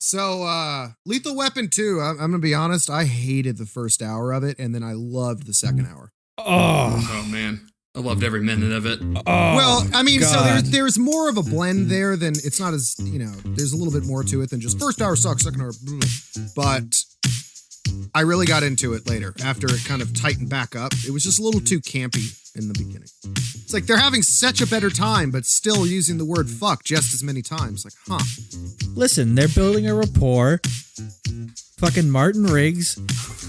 So, Lethal Weapon 2, I'm going to be honest, I hated the first hour of it, and then I loved the second hour. Oh man. I loved every minute of it. Well, I mean, God. so there's more of a blend there than, it's not as, there's a little bit more to it than just first hour sucks, second hour, but I really got into it later after it kind of tightened back up. It was just a little too campy in the beginning. It's like they're having such a better time, but still using the word fuck just as many times. Like, huh. Listen, they're building a rapport. Fucking Martin Riggs,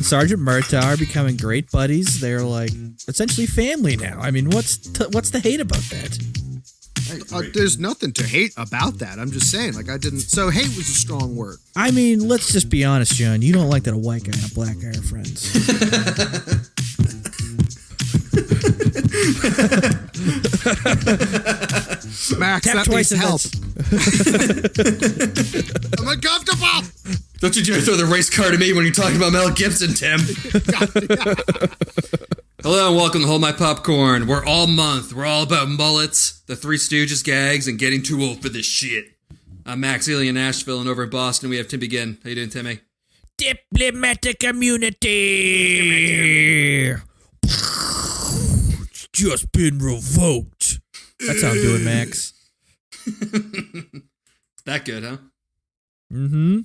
Sergeant Murtaugh are becoming great buddies. They're like essentially family now. I mean, what's the hate about that? There's nothing to hate about that. I'm just saying, like, I didn't. So hate was a strong word. I mean, let's just be honest, John. You don't like that a white guy and a black guy are friends. Max, Tap that twice needs help. and I'm uncomfortable. Don't you dare throw the race car to me when you're talking about Mel Gibson, Tim. Hello and welcome to Hold My Popcorn. We're all month. We're all about mullets, the Three Stooges gags, and getting too old for this shit. I'm Max Ely in Nashville, and over in Boston we have Tim Begin. How you doing, Timmy? Diplomatic immunity. It's just been revoked. That's how I'm doing, Max. That good, huh? Mm-hmm.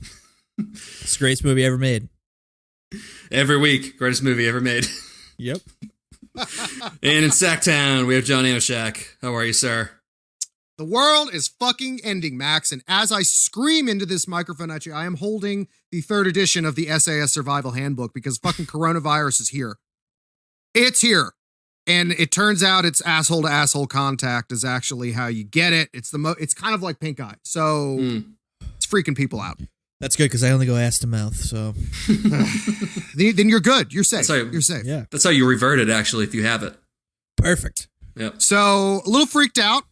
It's the greatest movie ever made. Every week, greatest movie ever made. Yep. And in Sacktown, we have John Anoshak. How are you, sir? The world is fucking ending, Max, and as I scream into this microphone at you, I am holding the 3rd edition of the SAS Survival Handbook because fucking coronavirus is here. It's here. And it turns out it's asshole to asshole contact is actually how you get it. It's it's kind of like pink eye. So it's freaking people out. That's good because I only go ass to mouth, so. Then you're good. You're safe. You're safe. Yeah. That's how you revert it, actually, if you have it. Perfect. Yep. So a little freaked out,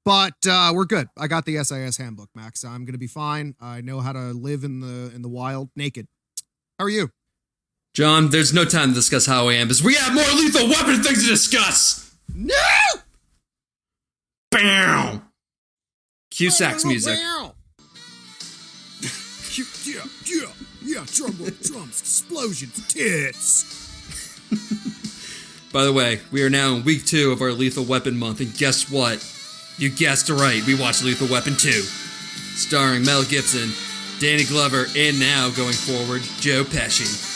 but we're good. I got the SAS handbook, Max. I'm gonna be fine. I know how to live in the wild naked. How are you? John, there's no time to discuss how I am, because we have more Lethal Weapon things to discuss! No! Bam! Cue sax music. Yeah, drums, explosions, tits. By the way, we are now in week 2 of our Lethal Weapon month, and guess what? You guessed right, we watched Lethal Weapon 2. Starring Mel Gibson, Danny Glover, and now, going forward, Joe Pesci.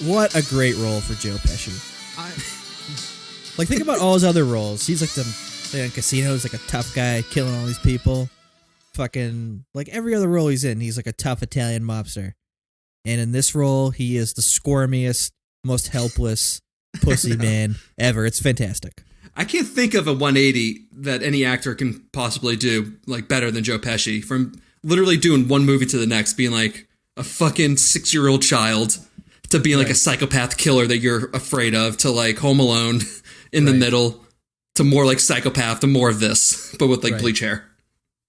What a great role for Joe Pesci. Like, think about all his other roles. He's like in Casino, he's like a tough guy killing all these people. Fucking, like every other role he's in, he's like a tough Italian mobster. And in this role, he is the squirmiest, most helpless pussy man ever. It's fantastic. I can't think of a 180 that any actor can possibly do, like, better than Joe Pesci. From literally doing one movie to the next, being like a fucking 6-year-old child, to being like a psychopath killer that you're afraid of, to like Home Alone in the middle, to more like Psychopath, to more of this, but with like bleach hair.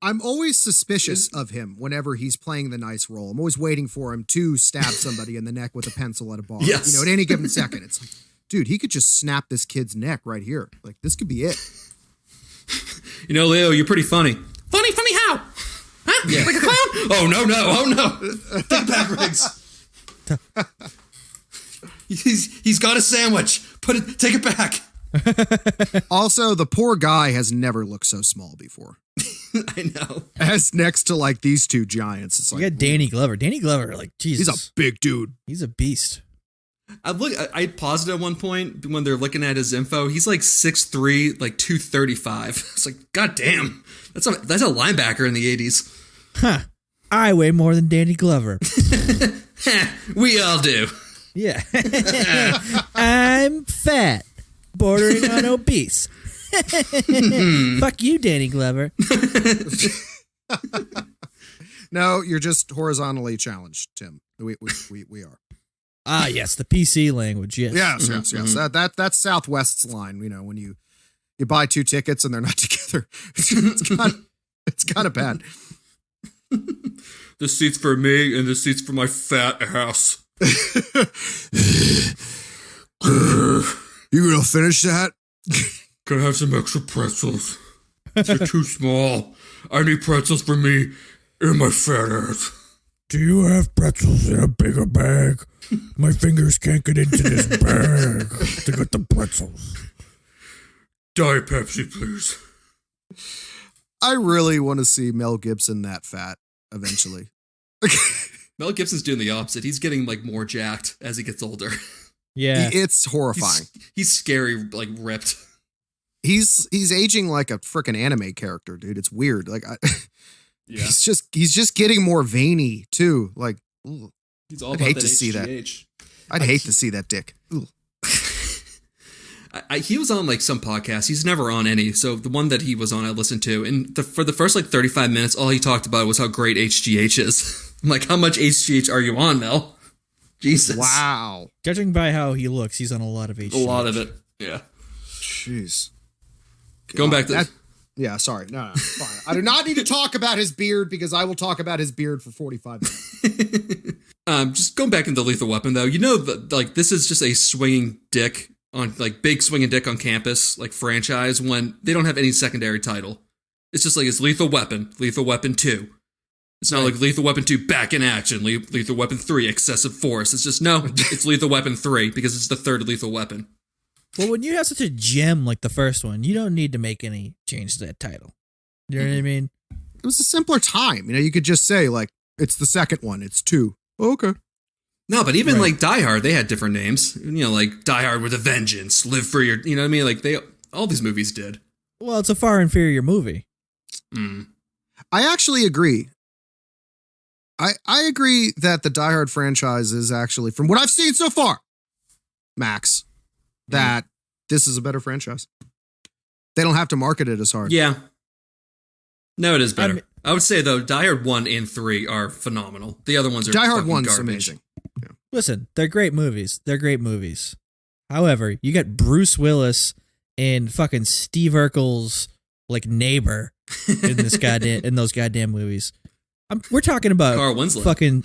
I'm always suspicious of him whenever he's playing the nice role. I'm always waiting for him to stab somebody in the neck with a pencil at a bar. Yes. At any given second. It's like, dude, he could just snap this kid's neck right here. Like, this could be it. Leo, you're pretty funny. Funny how? Huh? Yeah. Like a clown? Oh, no. Take it back, Riggs. He's got a sandwich. Take it back. Also, the poor guy has never looked so small before. I know. As next to like these two giants, it's like you got Danny Glover. Danny Glover, like, Jesus. He's a big dude. He's a beast. I paused it at one point when they're looking at his info. He's like 6'3", like 235. It's like, God damn. That's a linebacker in the 80s. Huh. I weigh more than Danny Glover. We all do. Yeah. I'm fat, bordering on obese. Fuck you, Danny Glover. No, you're just horizontally challenged, Tim. We are. Ah, yes, the PC language. Yes. Yes. That's Southwest's line. When you buy 2 tickets and they're not together, it's kind of bad. The seat's for me and the seat's for my fat ass. You gonna finish that? Can I have some extra pretzels? They're too small. I need pretzels for me in my fat ass. Do you have pretzels in a bigger bag? My fingers can't get into this bag to get the pretzels. Diet Pepsi, please. I really want to see Mel Gibson that fat eventually. Mel Gibson's doing the opposite. He's getting like more jacked as he gets older. Yeah. It's horrifying. He's scary, like ripped. He's aging like a freaking anime character, dude. It's weird. Like, Yeah. he's just getting more veiny too. Like, ugh. He's all I'd about hate that to see that. HGH. I'd hate to see that dick. Ugh. He was on like some podcast. He's never on any. So the one that he was on, I listened to. And for the first like 35 minutes, all he talked about was how great HGH is. I'm like, how much HGH are you on, Mel? Jesus. Wow. Judging by how he looks, he's on a lot of HGH. A lot of it. Yeah. Jeez. Going back to that. Yeah, sorry. No, fine. I do not need to talk about his beard because I will talk about his beard for 45 minutes. Just going back into Lethal Weapon though, you know that like this is just a swinging dick on like big swinging dick on campus like franchise when they don't have any secondary title. It's just like it's Lethal Weapon 2. It's not like Lethal Weapon 2 back in action, Lethal Weapon 3 excessive force. It's just no, it's Lethal Weapon 3 because it's the third Lethal Weapon. Well, when you have such a gem like the first one, you don't need to make any change to that title. You know what I mean? It was a simpler time. You know, you could just say like, it's the second one. It's 2. Okay. No, but even like Die Hard, they had different names. You know, like Die Hard with a Vengeance, Live for Your, you know what I mean? Like all these movies did. Well, it's a far inferior movie. I actually agree. I agree that the Die Hard franchise is actually, from what I've seen so far, Max, that this is a better franchise. They don't have to market it as hard. Yeah. No, it is better. I would say, though, Die Hard 1 and 3 are phenomenal. The other ones are Die Hard 1's garbage. amazing. Yeah. Listen, they're great movies. However, you got Bruce Willis and fucking Steve Urkel's like neighbor in those goddamn movies. We're talking about Carl Winslow. Fucking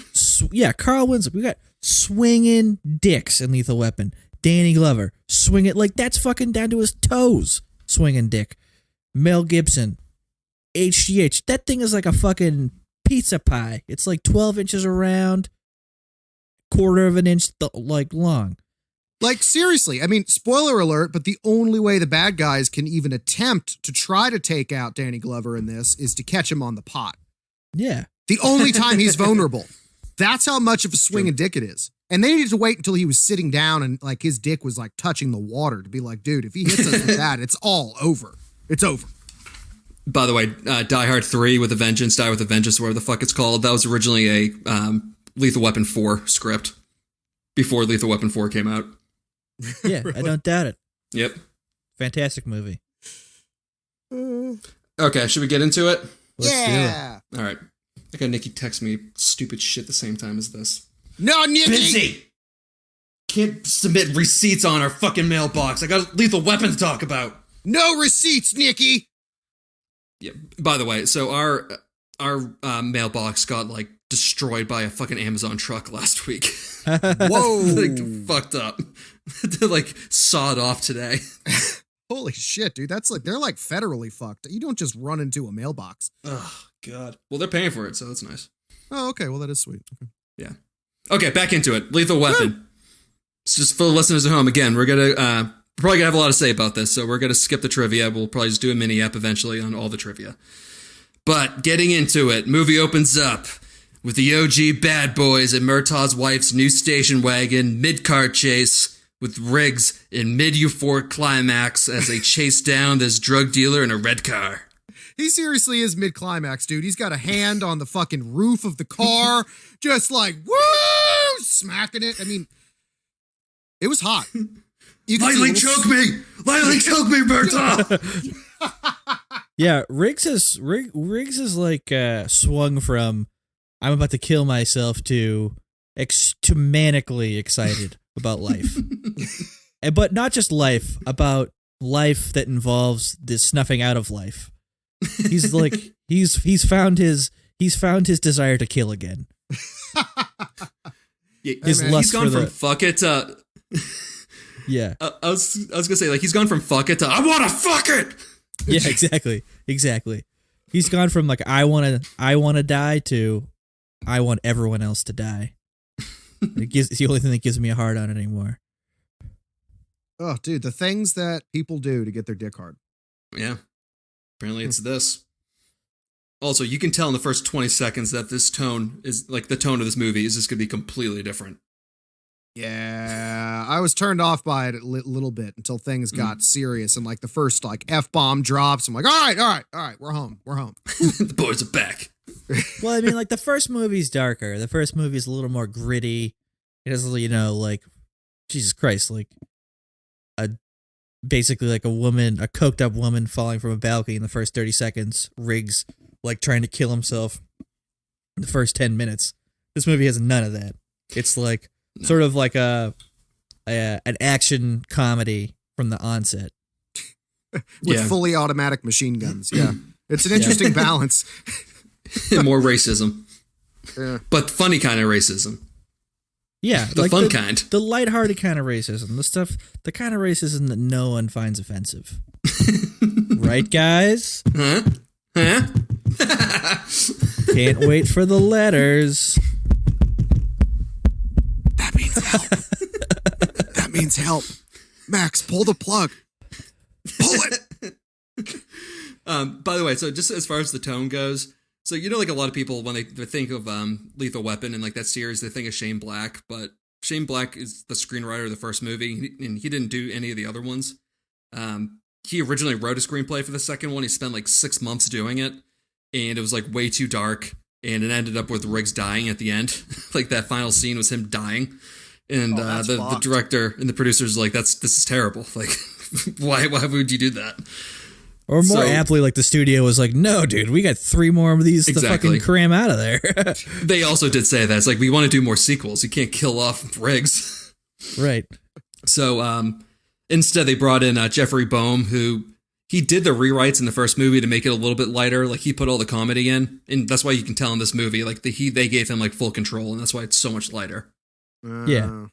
Carl Winslow. We got swinging dicks in Lethal Weapon. Danny Glover swinging like that's fucking down to his toes. Swinging dick. Mel Gibson. HGH. That thing is like a fucking pizza pie. It's like 12 inches around, quarter of an inch like long. Like, seriously, I mean, spoiler alert, but the only way the bad guys can even attempt to try to take out Danny Glover in this is to catch him on the pot. Yeah. The only time he's vulnerable. That's how much of a swinging dick it is. And they needed to wait until he was sitting down and like his dick was like touching the water to be like, dude, if he hits us with that, it's all over. It's over. By the way, Die Hard 3 with a Vengeance, Die with a Vengeance, whatever the fuck it's called, that was originally a Lethal Weapon 4 script before Lethal Weapon 4 came out. Yeah, I don't doubt it. Yep. Fantastic movie. Okay, should we get into it? Let's do it. All right. I got Nikki text me stupid shit the same time as this. No, Nikki! Busy! Can't submit receipts on our fucking mailbox. I got Lethal Weapon to talk about. No receipts, Nikki! Yeah. By the way, so our mailbox got like destroyed by a fucking Amazon truck last week. Whoa! Like fucked up. They like sawed off today. Holy shit, dude. That's like, they're like federally fucked. You don't just run into a mailbox. Oh, God. Well, they're paying for it, so that's nice. Oh, okay. Well, that is sweet. Okay. Yeah. Okay, back into it. Lethal Weapon. So just for the listeners at home, again, we're going to probably going to have a lot to say about this, so we're going to skip the trivia. We'll probably just do a mini-app eventually on all the trivia. But getting into it, movie opens up with the OG bad boys and Murtaugh's wife's new station wagon, mid-car chase, with Riggs in mid-euphoric climax as they chase down this drug dealer in a red car. He seriously is mid-climax, dude. He's got a hand on the fucking roof of the car, just like, woo! Smacking it. I mean, it was hot. Lightly choke me! Lightly choke me, Murtaugh! Yeah, Riggs is like swung from I'm about to kill myself to manically excited about life. But not just life, about life that involves the snuffing out of life. He's like he's found his desire to kill again. Yeah, His lust he's gone for from the- fuck it to Yeah. I was gonna say like he's gone from fuck it to I wanna fuck it. Yeah, exactly. He's gone from like I wanna die to I want everyone else to die. It's the only thing that gives me a hard on anymore. Oh, dude, the things that people do to get their dick hard. Yeah. Apparently it's this. Also, you can tell in the first 20 seconds that this tone is like the tone of this movie is just going to be completely different. Yeah, I was turned off by it a little bit until things got serious and like the first like F-bomb drops. I'm like, all right, we're home. The boys are back. Well, I mean, like the first movie's darker. The first movie is a little more gritty. It has, you know, like Jesus Christ, like basically like a coked up woman falling from a balcony in the first 30 seconds. Riggs like trying to kill himself in the first 10 minutes. This movie has none of that. It's like sort of like an action comedy from the onset with fully automatic machine guns. Yeah, it's an interesting balance. More racism, but funny kind of racism. Yeah, the like fun kind, the lighthearted kind of racism, the kind of racism that no one finds offensive. Right, guys? Huh? Can't wait for the letters. That means help. That means help. Max, pull the plug. Pull it. By the way, so just as far as the tone goes, so you know, like a lot of people when they think of Lethal Weapon and like that series, they think of Shane Black, but Shane Black is the screenwriter of the first movie, and he didn't do any of the other ones. He originally wrote a screenplay for the second one. He spent like 6 months doing it, and it was like way too dark, and it ended up with Riggs dying at the end. Like that final scene was him dying, and the director and the producers were like, this is terrible. Like, why would you do that? Or more aptly, like the studio was like, no, dude, we got 3 more of these to fucking cram out of there. They also did say that. It's like, we want to do more sequels. You can't kill off Riggs. Right. So instead, they brought in Jeffrey Boehm, who he did the rewrites in the first movie to make it a little bit lighter. Like, he put all the comedy in. And that's why you can tell in this movie, like, they gave him like full control. And that's why it's so much lighter. Yeah.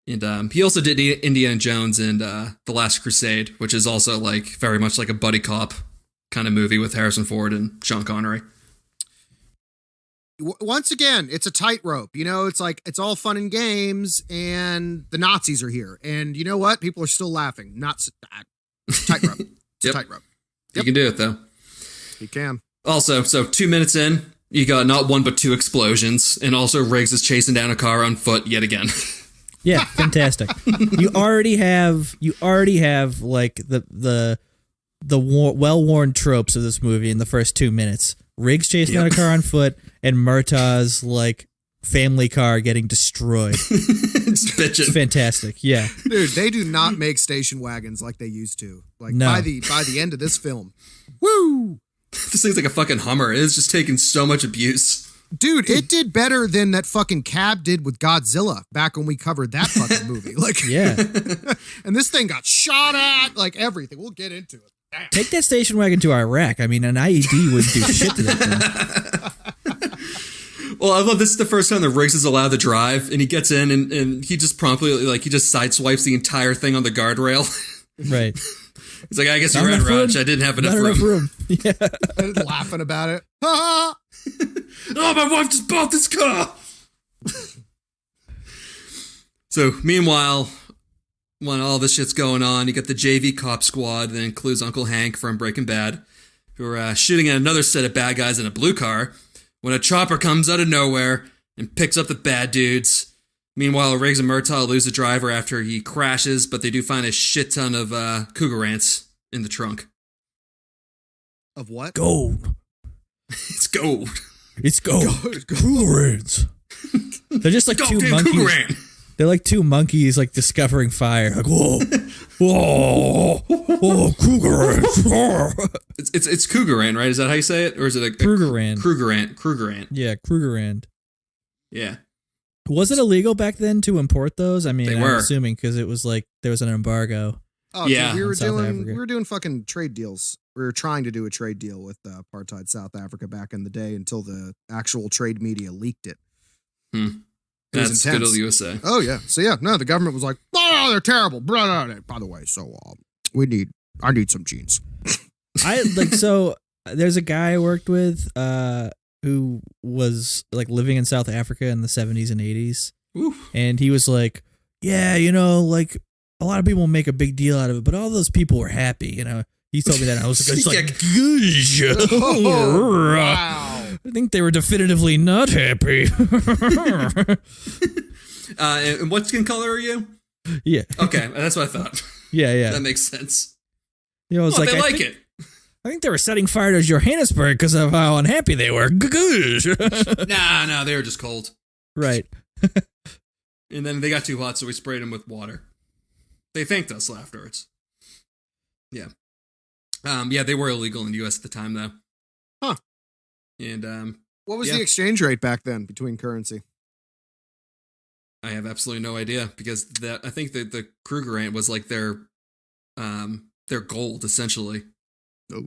And he also did Indiana Jones and The Last Crusade, which is also like very much like a buddy cop kind of movie with Harrison Ford and Sean Connery. Once again, it's a tightrope. You know, it's like it's all fun and games, and the Nazis are here, and you know what? People are still laughing. Tightrope. It's a tightrope. Yep. You can do it though. You can. Also, so 2 minutes in, you got not 1 but 2 explosions, and also Riggs is chasing down a car on foot yet again. Yeah, fantastic. You already have like the well-worn tropes of this movie in the first 2 minutes. Riggs chasing down a car on foot, and Murtaugh's like family car getting destroyed. It's bitching. It's fantastic. Yeah, dude, they do not make station wagons like they used to. Like no. by the end of this film, woo! This thing's like a fucking Hummer. It's just taking so much abuse. Dude, it did better than that fucking cab did with Godzilla back when we covered that fucking movie. Like, yeah. And this thing got shot at, like everything. We'll get into it. Damn. Take that station wagon to Iraq. I mean, an IED wouldn't do shit to that thing. Well, I love this is the first time that Riggs is allowed to drive, and he gets in and he just promptly, like, he just sideswipes the entire thing on the guardrail. Right. He's like, I guess you ran Raj. I didn't have enough room. Yeah. Laughing about it. Oh, my wife just bought this car. So, meanwhile, when all this shit's going on, you got the JV cop squad that includes Uncle Hank from Breaking Bad, who are shooting at another set of bad guys in a blue car, when a chopper comes out of nowhere and picks up the bad dudes. Meanwhile, Riggs and Murtaugh lose the driver after he crashes, but they do find a shit ton of cougar ants in the trunk. Of what? Gold. It's gold. It's gold. Cougar ants. They're just like two monkeys. They're like 2 monkeys, like discovering fire. Like, whoa, whoa, cougar ant. It's cougar ant, right? Is that how you say it, or is it a Kruger ant? Kruger ant. Kruger ant. Yeah, Kruger ant. Yeah. Was it illegal back then to import those? I mean, They I'm were. assuming because it was like there was an embargo. Oh, yeah. Dude, we were doing fucking trade deals. We were trying to do a trade deal with apartheid South Africa back in the day until the actual trade media leaked it. That's good old USA. Oh yeah. So yeah, no, the government was like, oh, they're terrible. By the way, so I need some jeans. I like so There's a guy I worked with who was like living in South Africa in the 70s and 80s. Oof. And he was like, yeah, like a lot of people make a big deal out of it, but all those people were happy, He told me that. And I was like, Oh, wow. I think they were definitively not happy. And what skin color are you? Yeah. Okay, that's what I thought. Yeah. That makes sense. It's Well, they like it. I think they were setting fire to Johannesburg because of how unhappy they were. Nah, they were just cold. Right. And then they got too hot, so we sprayed them with water. They thanked us afterwards. Yeah. They were illegal in the U.S. at the time, though. Huh. And, what was the exchange rate back then between currency? I have absolutely no idea, because I think that the Kruger ant was like their gold, essentially. Oh.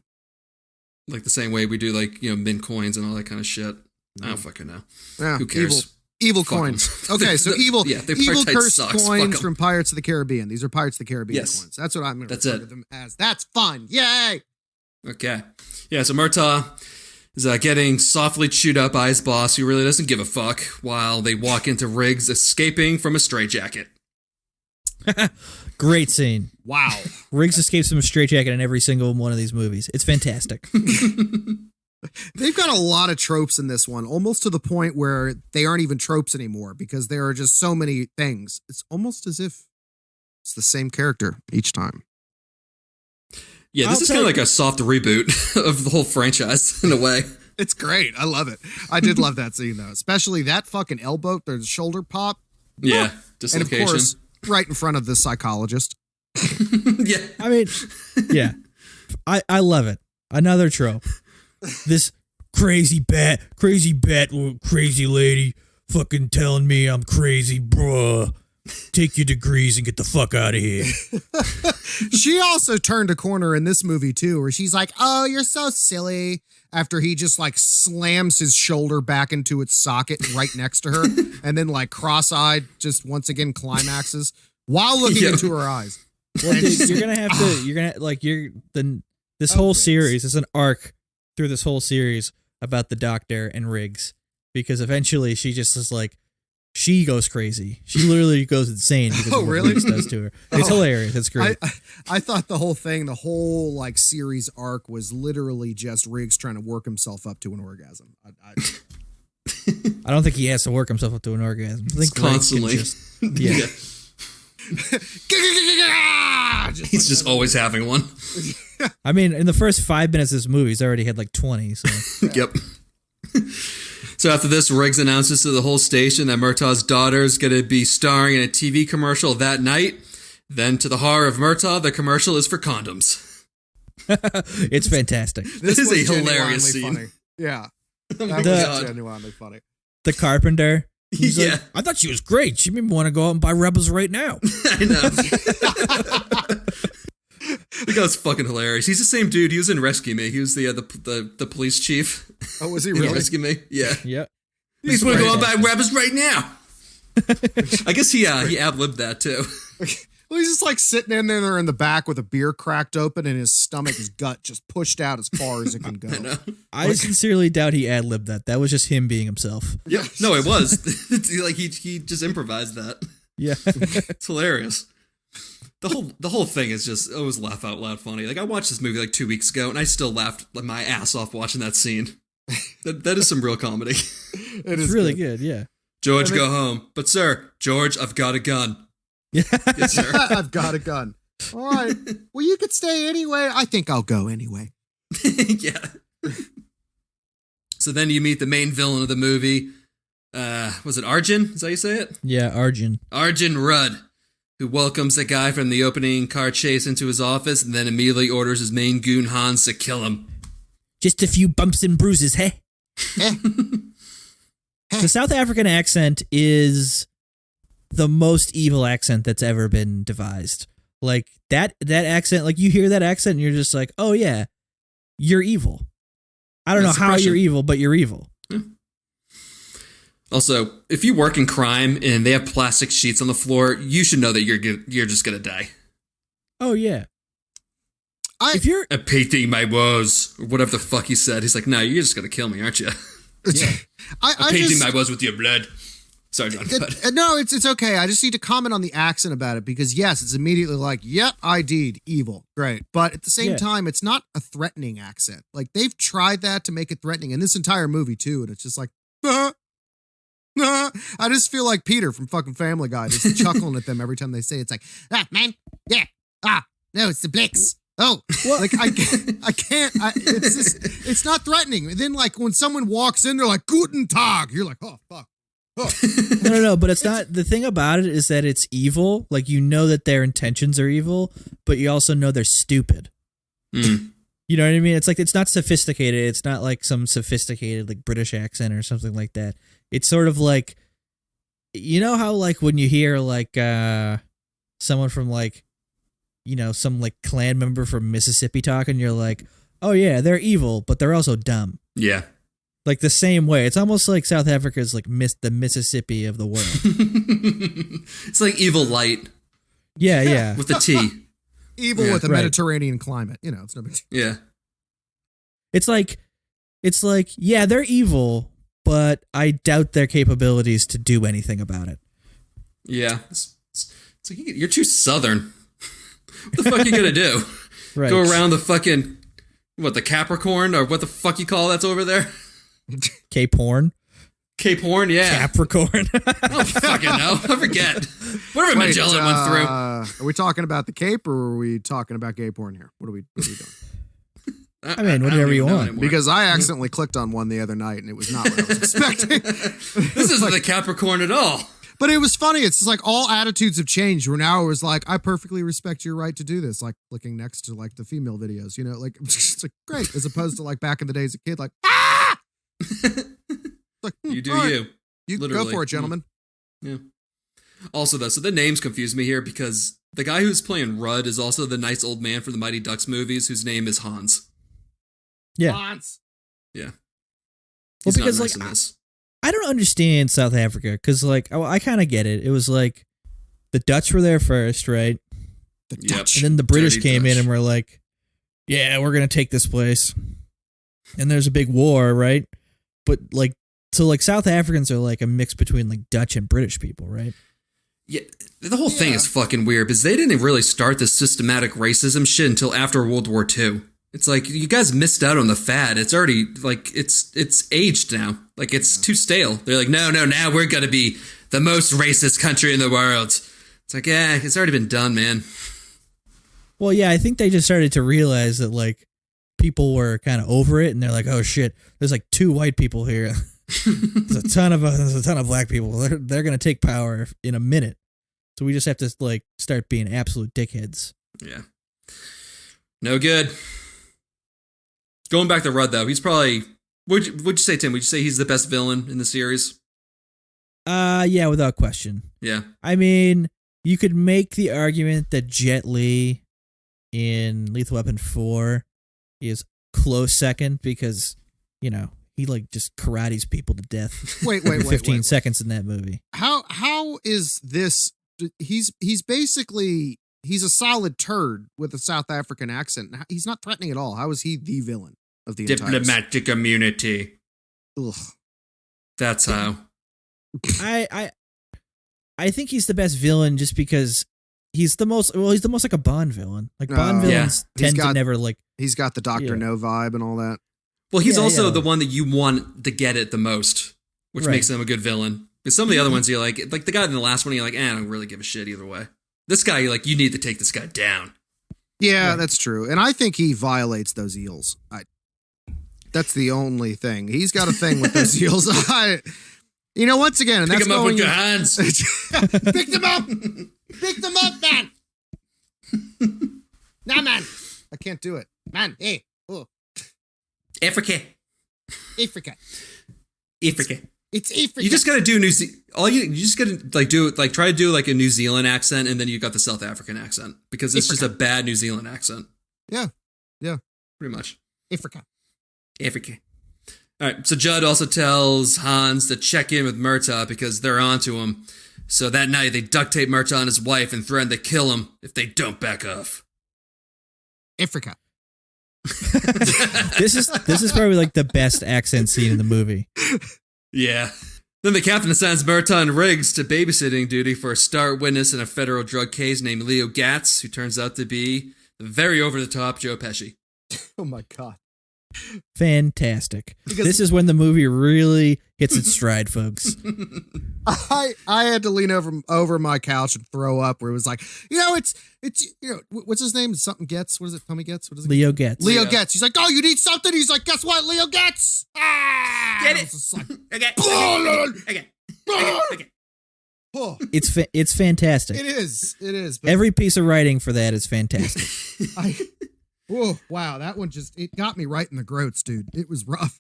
Like the same way we do, like, mint coins and all that kind of shit. I don't fucking know. Yeah, Who cares? Evil Fuck coins. 'em. Okay, so evil cursed sucks. coins from Pirates of the Caribbean. These are Pirates of the Caribbean coins. That's what I'm going to refer to them as. That's fun. Yay! Okay. Yeah, so Murtaugh is getting softly chewed up by his boss, who really doesn't give a fuck, while they walk into Riggs escaping from a straitjacket. Great scene. Wow. Riggs escapes from a straitjacket in every single one of these movies. It's fantastic. They've got a lot of tropes in this one, almost to the point where they aren't even tropes anymore because there are just so many things. It's almost as if it's the same character each time. Yeah, this is kind of like a soft reboot of the whole franchise in a way. It's great. I love it. I did love that scene, though, especially that fucking elbow, the shoulder pop. Yeah, And dislocation. of course, right in front of the psychologist. Yeah. I mean, yeah. I love it. Another trope. This crazy lady fucking telling me I'm crazy, bruh. Take your degrees and get the fuck out of here. She also turned a corner in this movie, too, where she's like, oh, you're so silly. After he just like slams his shoulder back into its socket right next to her. And then like cross-eyed just once again climaxes while looking into her eyes. Well, dude, you're going to have to, this whole series is an arc through this whole series about the Doctor and Riggs, because eventually she just is like, she goes crazy. She literally goes insane because of what Riggs does to her. It's hilarious. It's great. I thought the whole like series arc was literally just Riggs trying to work himself up to an orgasm. I don't think he has to work himself up to an orgasm. I think constantly. Yeah. He's just always having one. I mean, in the first 5 minutes of this movie, he's already had like 20. So. Yep. So after this, Riggs announces to the whole station that Murtaugh's daughter is going to be starring in a TV commercial that night. Then, to the horror of Murtaugh, the commercial is for condoms. It's fantastic. This is a hilarious scene. Funny. Yeah. Oh that was genuinely funny. The carpenter. He's Yeah. like, I thought she was great. She made me want to go out and buy Rebels right now. I know. The guy's fucking hilarious. He's the same dude. He was in Rescue Me. He was the police chief. Oh, was he in really? Rescue Me? Yeah. Yep. He's want to go out and buy Rebels right now. I guess he ad-libbed that too. Well, he's just like sitting in there in the back with a beer cracked open and his stomach, his gut just pushed out as far as it can go. I know. I sincerely doubt he ad-libbed that. That was just him being himself. Yeah. No, it was. Like he just improvised that. Yeah. It's hilarious. The whole thing is just, it was laugh out loud funny. Like, I watched this movie like 2 weeks ago and I still laughed my ass off watching that scene. That is some real comedy. It's really good, yeah. George, go home. But sir, George, I've got a gun. Yeah. Yes, sir. I've got a gun. All right. Well, you could stay anyway. I think I'll go anyway. Yeah. So then you meet the main villain of the movie. Was it Arjun? Is that how you say it? Yeah, Arjun. Arjun Rudd, who welcomes the guy from the opening car chase into his office and then immediately orders his main goon Hans to kill him. Just a few bumps and bruises, hey? The South African accent is the most evil accent that's ever been devised. Like, that accent, like, you hear that accent and you're just like, oh, yeah, you're evil. I don't know how you're evil, but you're evil. Yeah. Also, if you work in crime and they have plastic sheets on the floor, you should know that you're just going to die. Oh, yeah. if you're Painting my woes, or whatever the fuck he said. He's like, no, you're just gonna kill me, aren't you? yeah. Painting my woes with your blood. Sorry, John. No, it's okay. I just need to comment on the accent about it because yes, it's immediately like, yep, I did evil, great. But at the same time, it's not a threatening accent. Like they've tried that to make it threatening in this entire movie too, and it's just like, I just feel like Peter from fucking Family Guy, just chuckling at them every time they say it. It's like, man, yeah, no, it's the Blix. Oh, well, like I can't. It's just, it's not threatening. And then like when someone walks in, they're like, Guten Tag. You're like, oh fuck. Oh. No, but it's not. The thing about it is that it's evil. Like you know that their intentions are evil, but you also know they're stupid. Mm. You know what I mean? It's like it's not sophisticated. It's not like some sophisticated like British accent or something like that. It's sort of like, you know how like when you hear like someone from like, you know, some like clan member from Mississippi talking, you're like, oh yeah, they're evil, but they're also dumb. Yeah. Like the same way. It's almost like South Africa is like the Mississippi of the world. It's like evil light. Yeah. With the T. Evil with a Mediterranean climate. You know, it's no big deal. Yeah. It's like, yeah, they're evil, but I doubt their capabilities to do anything about it. Yeah. It's like, you're too Southern. What the fuck are you going to do? Right. Go around the fucking, the Capricorn? Or what the fuck you call that's over there? Cape Horn? Cape Horn, yeah. Capricorn. I don't fucking know. I forget. Whatever Magellan went through. Are we talking about the Cape or are we talking about gay porn here? What are we doing? I mean, whatever you want. Because I accidentally clicked on one the other night and it was not what I was expecting. This isn't the Capricorn at all. But it was funny. It's just like all attitudes have changed where now it was like, I perfectly respect your right to do this. Like looking next to like the female videos, you know, like it's like great. As opposed to like back in the days, a kid like, like, you do right. you. You Literally. go for it, gentlemen. Yeah. Also, though, so the names confuse me here because the guy who's playing Rudd is also the nice old man from the Mighty Ducks movies whose name is Hans. Yeah. Hans. Yeah. Well, He's because not nice like in this. I don't understand South Africa because like I kind of get it. It was like the Dutch were there first, right? The Yep. Dutch. And then the British Dirty came in Dutch. and were like, yeah, we're going to take this place. And there's a big war, right? But like, so like South Africans are like a mix between like Dutch and British people, right? Yeah, the whole thing is fucking weird because they didn't really start this systematic racism shit until after World War II. It's like, you guys missed out on the fad. It's already, like, it's aged now. Like, it's too stale. They're like, no, now we're going to be the most racist country in the world. It's like, yeah, it's already been done, man. Well, yeah, I think they just started to realize that like people were kind of over it and they're like, oh shit, there's like 2 white people here. There's a ton of black people. They're going to take power in a minute. So we just have to like start being absolute dickheads. Yeah. No good. Going back to Rudd, though, he's probably... What'd you say, Tim? Would you say he's the best villain in the series? Yeah, without question. Yeah. I mean, you could make the argument that Jet Li in Lethal Weapon 4 is close second because, you know, he like just karates people to death. Wait. 15 seconds in that movie. How is this? He's basically, he's a solid turd with a South African accent. He's not threatening at all. How is he the villain of the entire? Diplomatic immunity. Ugh. That's how. I think he's the best villain just because he's the most like a Bond villain. Like Bond villains tend to never like. He's got the Dr. No vibe and all that. Well, he's also the one that you want to get it the most, which makes him a good villain. Because some of the other ones, you're like the guy in the last one, you're like, I don't really give a shit either way. This guy, you're like, you need to take this guy down. Yeah, that's true. And I think he violates those eels. That's the only thing. He's got a thing with those eels. You know, once again, and Pick that's him up with going your hands. Pick them up. Pick them up, man. Nah, man. I can't do it. Man, hey. Oh. Africa. Africa. It's Africa. You just gotta do you just gotta try to do like a New Zealand accent, and then you got the South African accent because it's just a bad New Zealand accent. Yeah, pretty much. Africa. All right, so Judd also tells Hans to check in with Murtaugh because they're onto him. So that night they duct tape Murtaugh and his wife and threaten to kill him if they don't back off. Africa. This is probably like the best accent scene in the movie. Yeah. Then the captain assigns Murtaugh Riggs to babysitting duty for a star witness in a federal drug case named Leo Gatz, who turns out to be the very over-the-top Joe Pesci. Oh my God. Fantastic. Because this is when the movie really hits its stride, folks. I had to lean over my couch and throw up where it was like, it's what's his name? Something Getz. What is it? Tommy Getz? What is it? Leo Getz. Leo Getz. He's like, oh, you need something? He's like, guess what? Leo Getz. Ah! Get it. Okay. Okay. Oh, It's fantastic. it is. But Every piece of writing for that is fantastic. oh, wow. That one it got me right in the groats, dude. It was rough.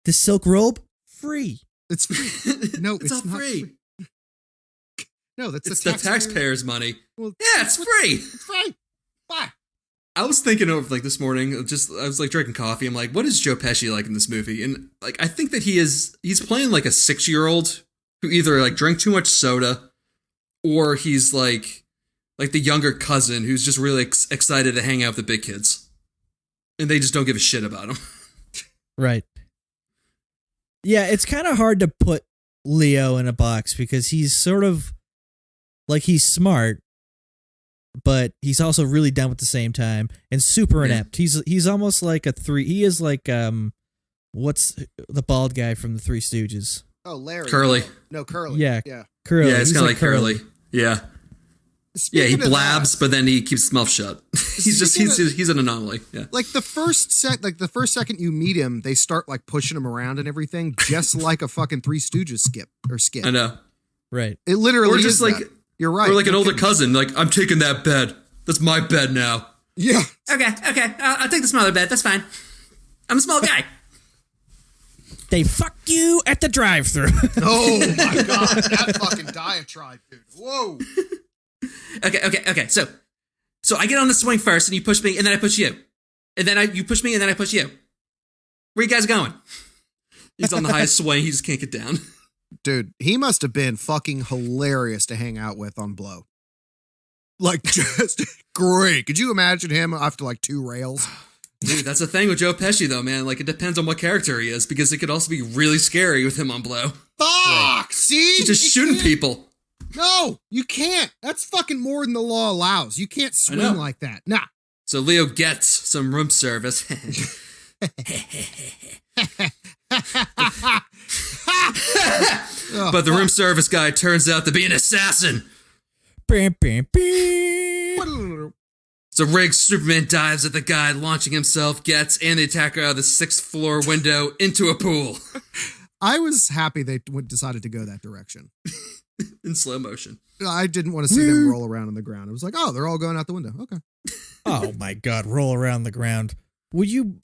The silk robe, free. It's free. No, it's all not free. No, that's It's the the taxpayers' money. Well, Yeah, it's free. It's free. Bye. I was thinking of like this morning, I was like drinking coffee. I'm like, what is Joe Pesci like in this movie? And like, I think that he's playing like a 6-year-old who either like drank too much soda or he's like the younger cousin who's just really excited to hang out with the big kids. And they just don't give a shit about him. Right. Yeah, it's kind of hard to put Leo in a box because he's sort of like he's smart, but he's also really dumb at the same time and super inept. He's almost like he is like what's the bald guy from the Three Stooges? Oh, Larry. Curly. No, Curly. Yeah. Curly. Yeah, it's He's kind of like Curly. Yeah. Speaking He of blabs, that, but then he keeps his mouth shut. He's an anomaly. Yeah. like the first second you meet him, they start like pushing him around and everything, just like a fucking Three Stooges skit. I know. Right. It literally Or just is like that. You're right. Or like an No older kidding. cousin, like, I'm taking that bed. That's my bed now. Yeah. Okay. I'll take the smaller bed. That's fine. I'm a small guy. They fuck you at the drive-thru. Oh my God, that fucking diatribe, dude. Whoa. Okay. So I get on the swing first, and you push me, and then I push you, and then you push me, and then I push you. Where you guys going? He's on the highest swing. He just can't get down. Dude, he must have been fucking hilarious to hang out with on Blow. Like, just great. Could you imagine him after like 2 rails? Dude, that's the thing with Joe Pesci, though, man. Like, it depends on what character he is, because it could also be really scary with him on Blow. Fuck! See? He's just You shooting can't- people. No, you can't. That's fucking more than the law allows. You can't swing know. like that. Nah. So Leo gets some room service. But the room service guy turns out to be an assassin. Bam, bam, bam. So Riggs Superman dives at the guy, launching himself, gets, and the attacker out of the 6th floor window into a pool. I was happy they decided to go that direction. In slow motion. I didn't want to see them roll around on the ground. It was like, oh, they're all going out the window. Okay. Oh my God, roll around the ground. Would you,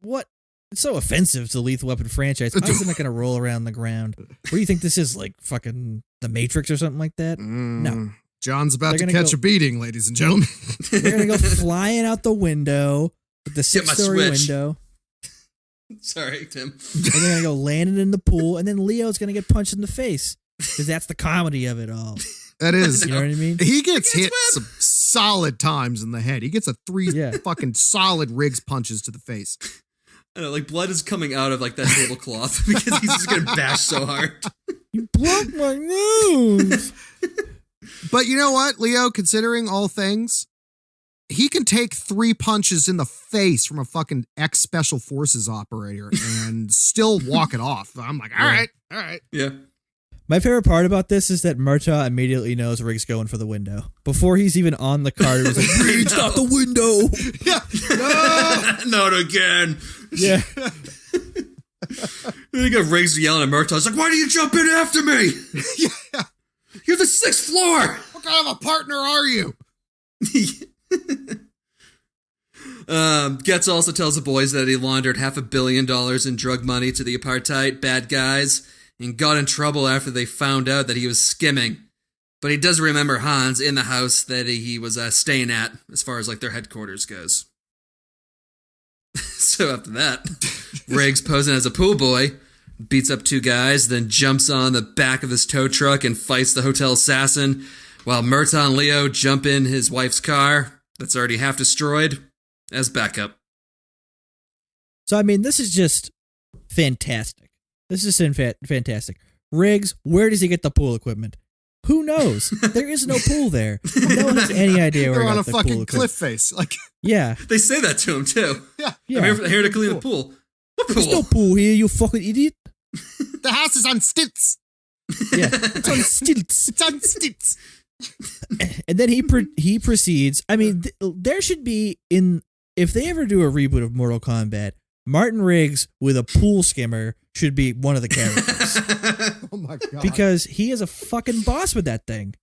what? It's so offensive to the Lethal Weapon franchise. How is it not going to roll around the ground? What do you think this is, like fucking The Matrix or something like that? No. John's about They're to gonna catch a beating, ladies and gentlemen. They're going to go flying out the window, with the Get my 6-story switch. window, Sorry, Tim. and they're going to go landing in the pool, and then Leo's going to get punched in the face. Because that's the comedy of it all. That is. You know what I mean? He gets hit some solid times in the head. He gets a 3 Yeah. fucking solid Riggs punches to the face. I know, like blood is coming out of like that tablecloth because he's just getting bashed so hard. You broke my nose. But you know what, Leo, considering all things, he can take 3 punches in the face from a fucking ex-Special Forces operator and still walk it off. I'm like, all right. Yeah. My favorite part about this is that Murtaugh immediately knows Riggs going for the window. Before he's even on the car, he was like, it's not the window. Yeah. No. Not again. Yeah. Then you got Riggs yelling at Murtaugh. He's like, why do you jump in after me? Yeah. You're the 6th floor. What kind of a partner are you? Getz also tells the boys that he laundered $500 million in drug money to the apartheid bad guys and got in trouble after they found out that he was skimming. But he does remember Hans in the house that he was staying at as far as like their headquarters goes. So after that, Riggs posing as a pool boy beats up 2 guys, then jumps on the back of his tow truck and fights the hotel assassin, while Murtaugh and Leo jump in his wife's car that's already half destroyed as backup. So, I mean, this is just fantastic. This is fantastic. Riggs, where does he get the pool equipment? Who knows? There is no pool there. No one has any idea where They're he on got a the fucking pool cliff equipment. face. Like, Yeah. They say that to him, too. yeah. Yeah. I'm here to clean the pool. What There's no pool? pool here, you fucking idiot. The house is on stilts. Yeah. It's on stilts. It's on stilts. And then he proceeds. I mean, there should be if they ever do a reboot of Mortal Kombat, Martin Riggs with a pool skimmer should be one of the characters Oh my god. because he is a fucking boss with that thing.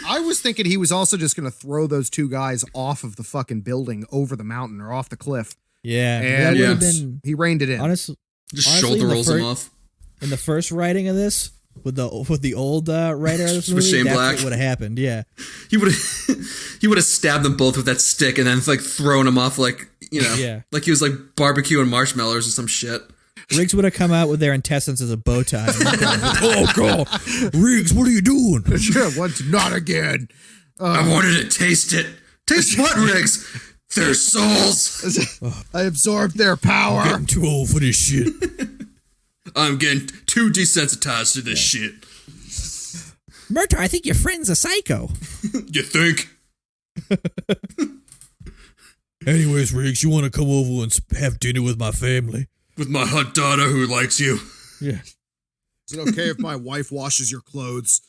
I was thinking he was also just going to throw those two guys off of the fucking building over the mountain or off the cliff. Yeah, And that would have been he reined it in. honestly Just Honestly, shoulder the rolls him off. in the first writing of this with the old writer of this With movie. Shane That's Black. what would have happened. Yeah, He would have stabbed them both with that stick and then like thrown them off like Yeah. like he was like barbecuing marshmallows or some shit. Riggs would have come out with their intestines as a bow tie. Oh god, Riggs, what are you doing? Sure, once not again. I wanted to taste it. Taste what, Riggs? Their souls. I absorbed their power. I'm too old for this shit. I'm getting too desensitized to this shit. Murtaugh, I think your friend's a psycho. You think? Anyways, Riggs, you want to come over and have dinner with my family? With my hot daughter who likes you. Yeah. Is it okay if my wife washes your clothes?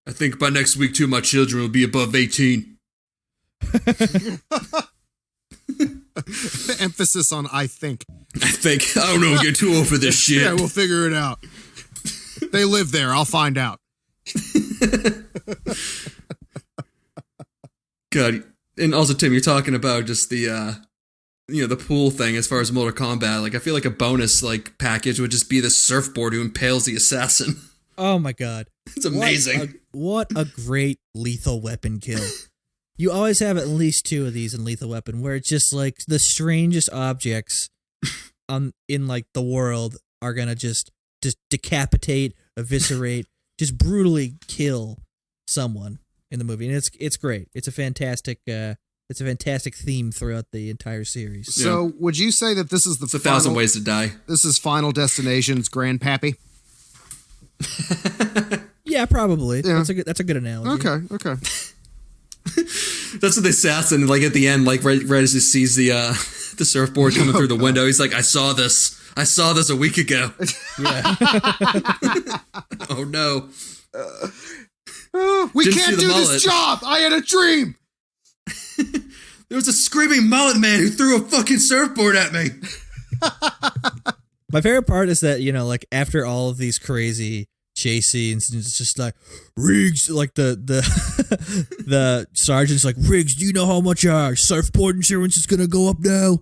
I think by next week, too, my children will be above 18. Emphasis on I think. I think. I don't know. I'm getting too old for this shit. Yeah, we'll figure it out. They live there. I'll find out. God. And also, Tim, you're talking about just the, the pool thing as far as Mortal Kombat. Like, I feel like a bonus, like, package would just be the surfboard who impales the assassin. Oh my god. It's amazing. What a great lethal weapon kill. You always have at least two of these in Lethal Weapon where it's just like the strangest objects in like the world are gonna just decapitate, eviscerate, just brutally kill someone in the movie. And it's great. It's a fantastic theme throughout the entire series. So, would you say that this is the It's 1,000 ways to die. This is Final Destination's Grandpappy? Yeah, probably. Yeah. That's a good analogy. Okay. That's what the assassin, like, at the end, like, right as he sees the surfboard coming through the window, he's like, I saw this a week ago. Yeah. Oh, no. We Didn't can't see the do mullet. this job. I had a dream. There was a screaming mullet man who threw a fucking surfboard at me. My favorite part is that, like after all of these crazy chase scenes, it's just like, Riggs, like the sergeant's like, Riggs, do you know how much our surfboard insurance is gonna go up now?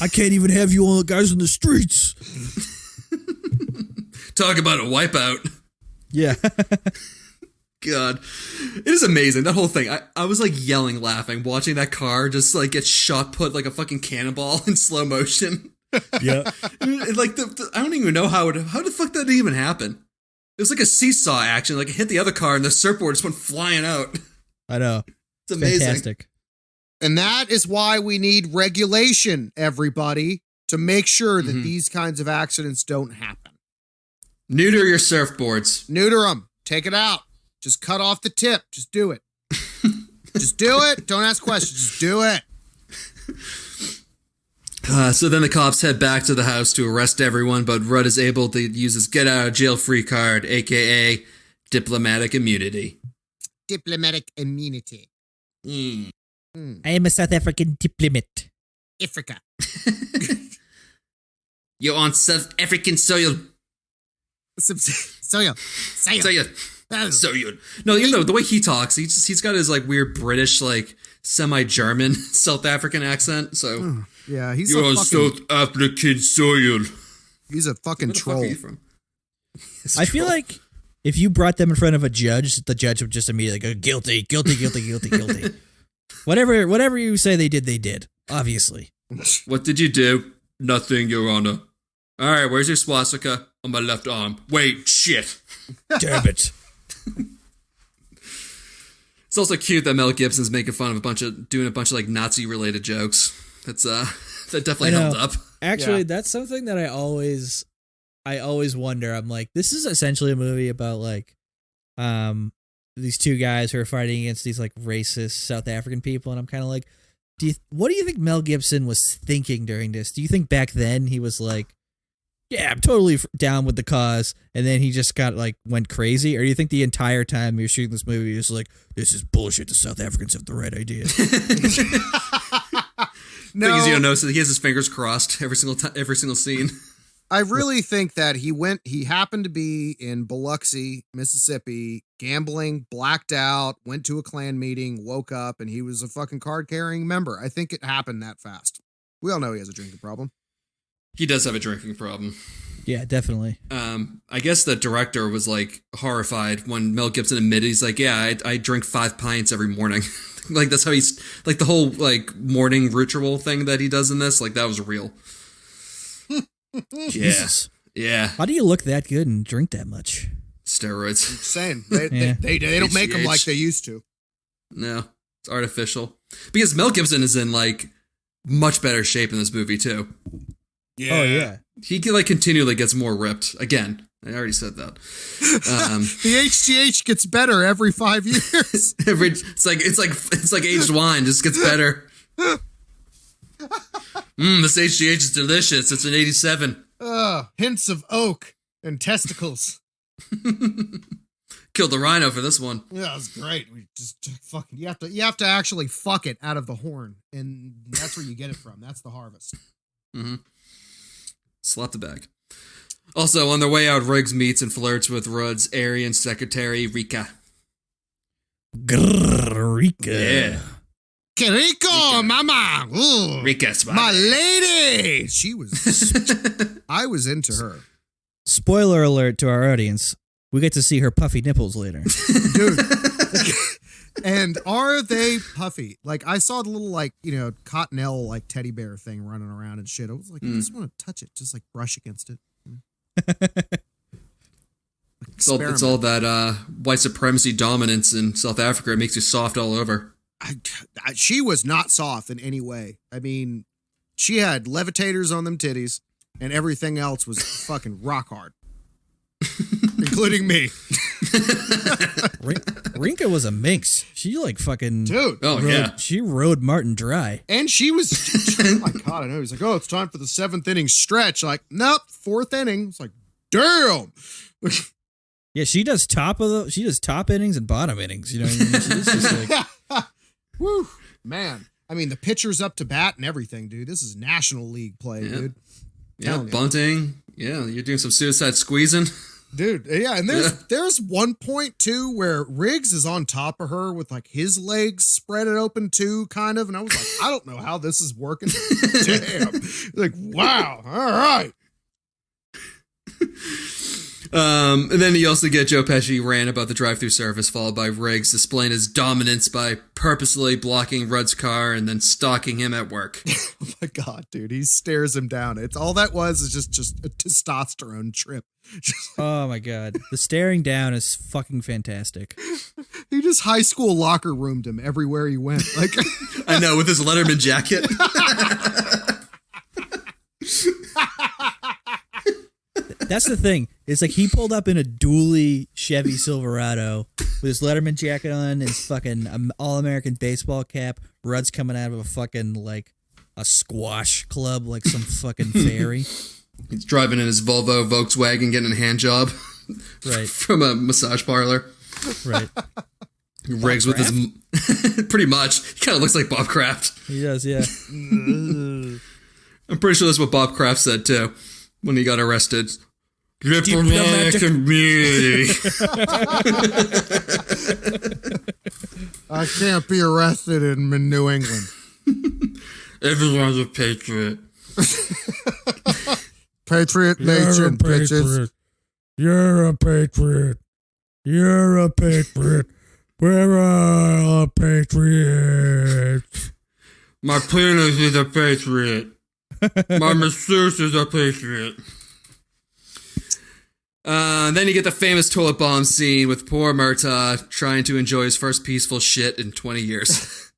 I can't even have you all guys on the streets. Talk about a wipeout. Yeah. God. It is amazing. That whole thing. I was like yelling, laughing, watching that car just like get shot put like a fucking cannonball in slow motion. Yeah. Like I don't even know how the fuck that even happen. It was like a seesaw action. Like it hit the other car and the surfboard just went flying out. I know. It's amazing. Fantastic. And that is why we need regulation, everybody, to make sure that these kinds of accidents don't happen. Neuter your surfboards. Neuter them. Take it out. Just cut off the tip. Just do it. Just do it. Don't ask questions. Just do it. So then the cops head back to the house to arrest everyone, but Rudd is able to use his get out of jail free card, aka diplomatic immunity. Diplomatic immunity. Mm. I am a South African diplomat. Africa. You're on South African soil. Soil. Soil. No, the way he talks, he's got his like weird British, like semi-German South African accent. So Yeah, he's you're a on fucking, South African soil. he's a fucking Where the fuck troll. are you from? I feel like if you brought them in front of a judge, the judge would just immediately go, guilty, guilty, guilty, guilty, guilty. Whatever you say they did, obviously. What did you do? Nothing, Your Honor. All right, where's your swastika? On my left arm. Wait, shit. Damn it. It's also cute that Mel Gibson's making fun of doing a bunch of like Nazi related jokes. That's that definitely held up. Actually, that's something that I always wonder. I'm like, this is essentially a movie about like these two guys who are fighting against these like racist South African people, and I'm kind of like, what do you think Mel Gibson was thinking during this? Do you think back then he was like, yeah, I'm totally down with the cause, and then he just went crazy? Or do you think the entire time you're shooting this movie, you're just like, this is bullshit, the South Africans have the right idea? No. Thing is, you don't notice that he has his fingers crossed every single scene. I really think that he happened to be in Biloxi, Mississippi, gambling, blacked out, went to a Klan meeting, woke up, and he was a fucking card-carrying member. I think it happened that fast. We all know he has a drinking problem. He does have a drinking problem. Yeah, definitely. I guess the director was like horrified when Mel Gibson admitted, he's like, yeah, I drink 5 pints every morning. Like that's how he's like the whole like morning ritual thing that he does in this. Like that was real. Jesus. Yeah. How do you look that good and drink that much? Steroids. Insane. They don't make them like they used to. No, it's artificial. Because Mel Gibson is in like much better shape in this movie too. Yeah. Oh yeah. He like continually gets more ripped. Again, I already said that. The HGH gets better every 5 years. It's like aged wine, just gets better. This HGH is delicious. It's an 87. Hints of oak and testicles. Killed the rhino for this one. Yeah, it's great. We just fucking you have to actually fuck it out of the horn, and that's where you get it from. That's the harvest. Mm-hmm. Slap the bag. Also, on their way out, Riggs meets and flirts with Rudd's Aryan secretary, Rika. Rika. Yeah. Que rico, mama. Ooh, Rika, my lady. She was. I was into her. Spoiler alert to our audience. We get to see her puffy nipples later. Dude. And are they puffy? Like, I saw the little, like, cottonelle, like, teddy bear thing running around and shit. I was like, I just want to touch it. Just, like, brush against it. It's all that white supremacy dominance in South Africa. It makes you soft all over. She was not soft in any way. I mean, she had levitators on them titties, and everything else was fucking rock hard. Including me. Rinka was a minx. She like fucking dude. She rode Martin dry. And she was oh my god, I know. He's like, oh, it's time for the 7th inning stretch. Like, nope, 4th inning. It's like, damn. Yeah, she does top innings and bottom innings. You know what I mean? She's just like woo, man. I mean, the pitcher's up to bat and everything, dude. This is National League play, dude. Yeah, bunting. Yeah, you're doing some suicide squeezing. Dude, yeah, and there's one point too where Riggs is on top of her with like his legs spread open too, kind of, and I was like, I don't know how this is working. Damn, like wow, all right. And then you also get Joe Pesci rant about the drive-thru service, followed by Riggs displaying his dominance by purposely blocking Rudd's car and then stalking him at work. Oh my god, dude, he stares him down. It's all that was is just a testosterone trip. Oh my god, the staring down is fucking fantastic. He just high school locker roomed him everywhere he went. Like I know, with his Letterman jacket. That's the thing. It's like he pulled up in a dually Chevy Silverado with his Letterman jacket on, his fucking All-American baseball cap. Rudd's coming out of a fucking like a squash club, like some fucking fairy. He's driving in his Volvo Volkswagen, getting a hand job, right, from a massage parlor. Right. Riggs with his pretty much. He kind of looks like Bob Kraft. He does, yeah. I'm pretty sure that's what Bob Kraft said too when he got arrested. Diplomatic community. I can't be arrested in New England. Everyone's a patriot. Patriot nation, bitches. You're a patriot. You're a patriot. We're all patriots. My penis is a patriot. My masseuse is a patriot. Then you get the famous toilet bomb scene with poor Murtaugh trying to enjoy his first peaceful shit in 20 years.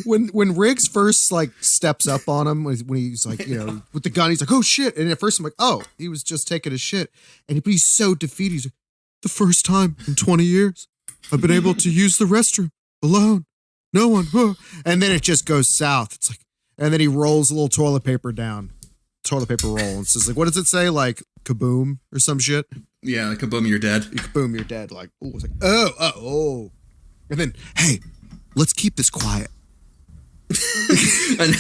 When Riggs first like steps up on him when he's like, you know, with the gun, he's like, oh shit. And at first I'm like, oh, he was just taking a shit. But he's so defeated. He's like, the first time in 20 years I've been able to use the restroom alone. No one. Huh. And then it just goes south. It's like, and then he rolls a little toilet paper down. Toilet paper roll. And it's just like, what does it say? Like kaboom or some shit? Yeah, like kaboom, you're dead. Kaboom, you're dead. Like, ooh, it's like, oh. And then, hey, let's keep this quiet. And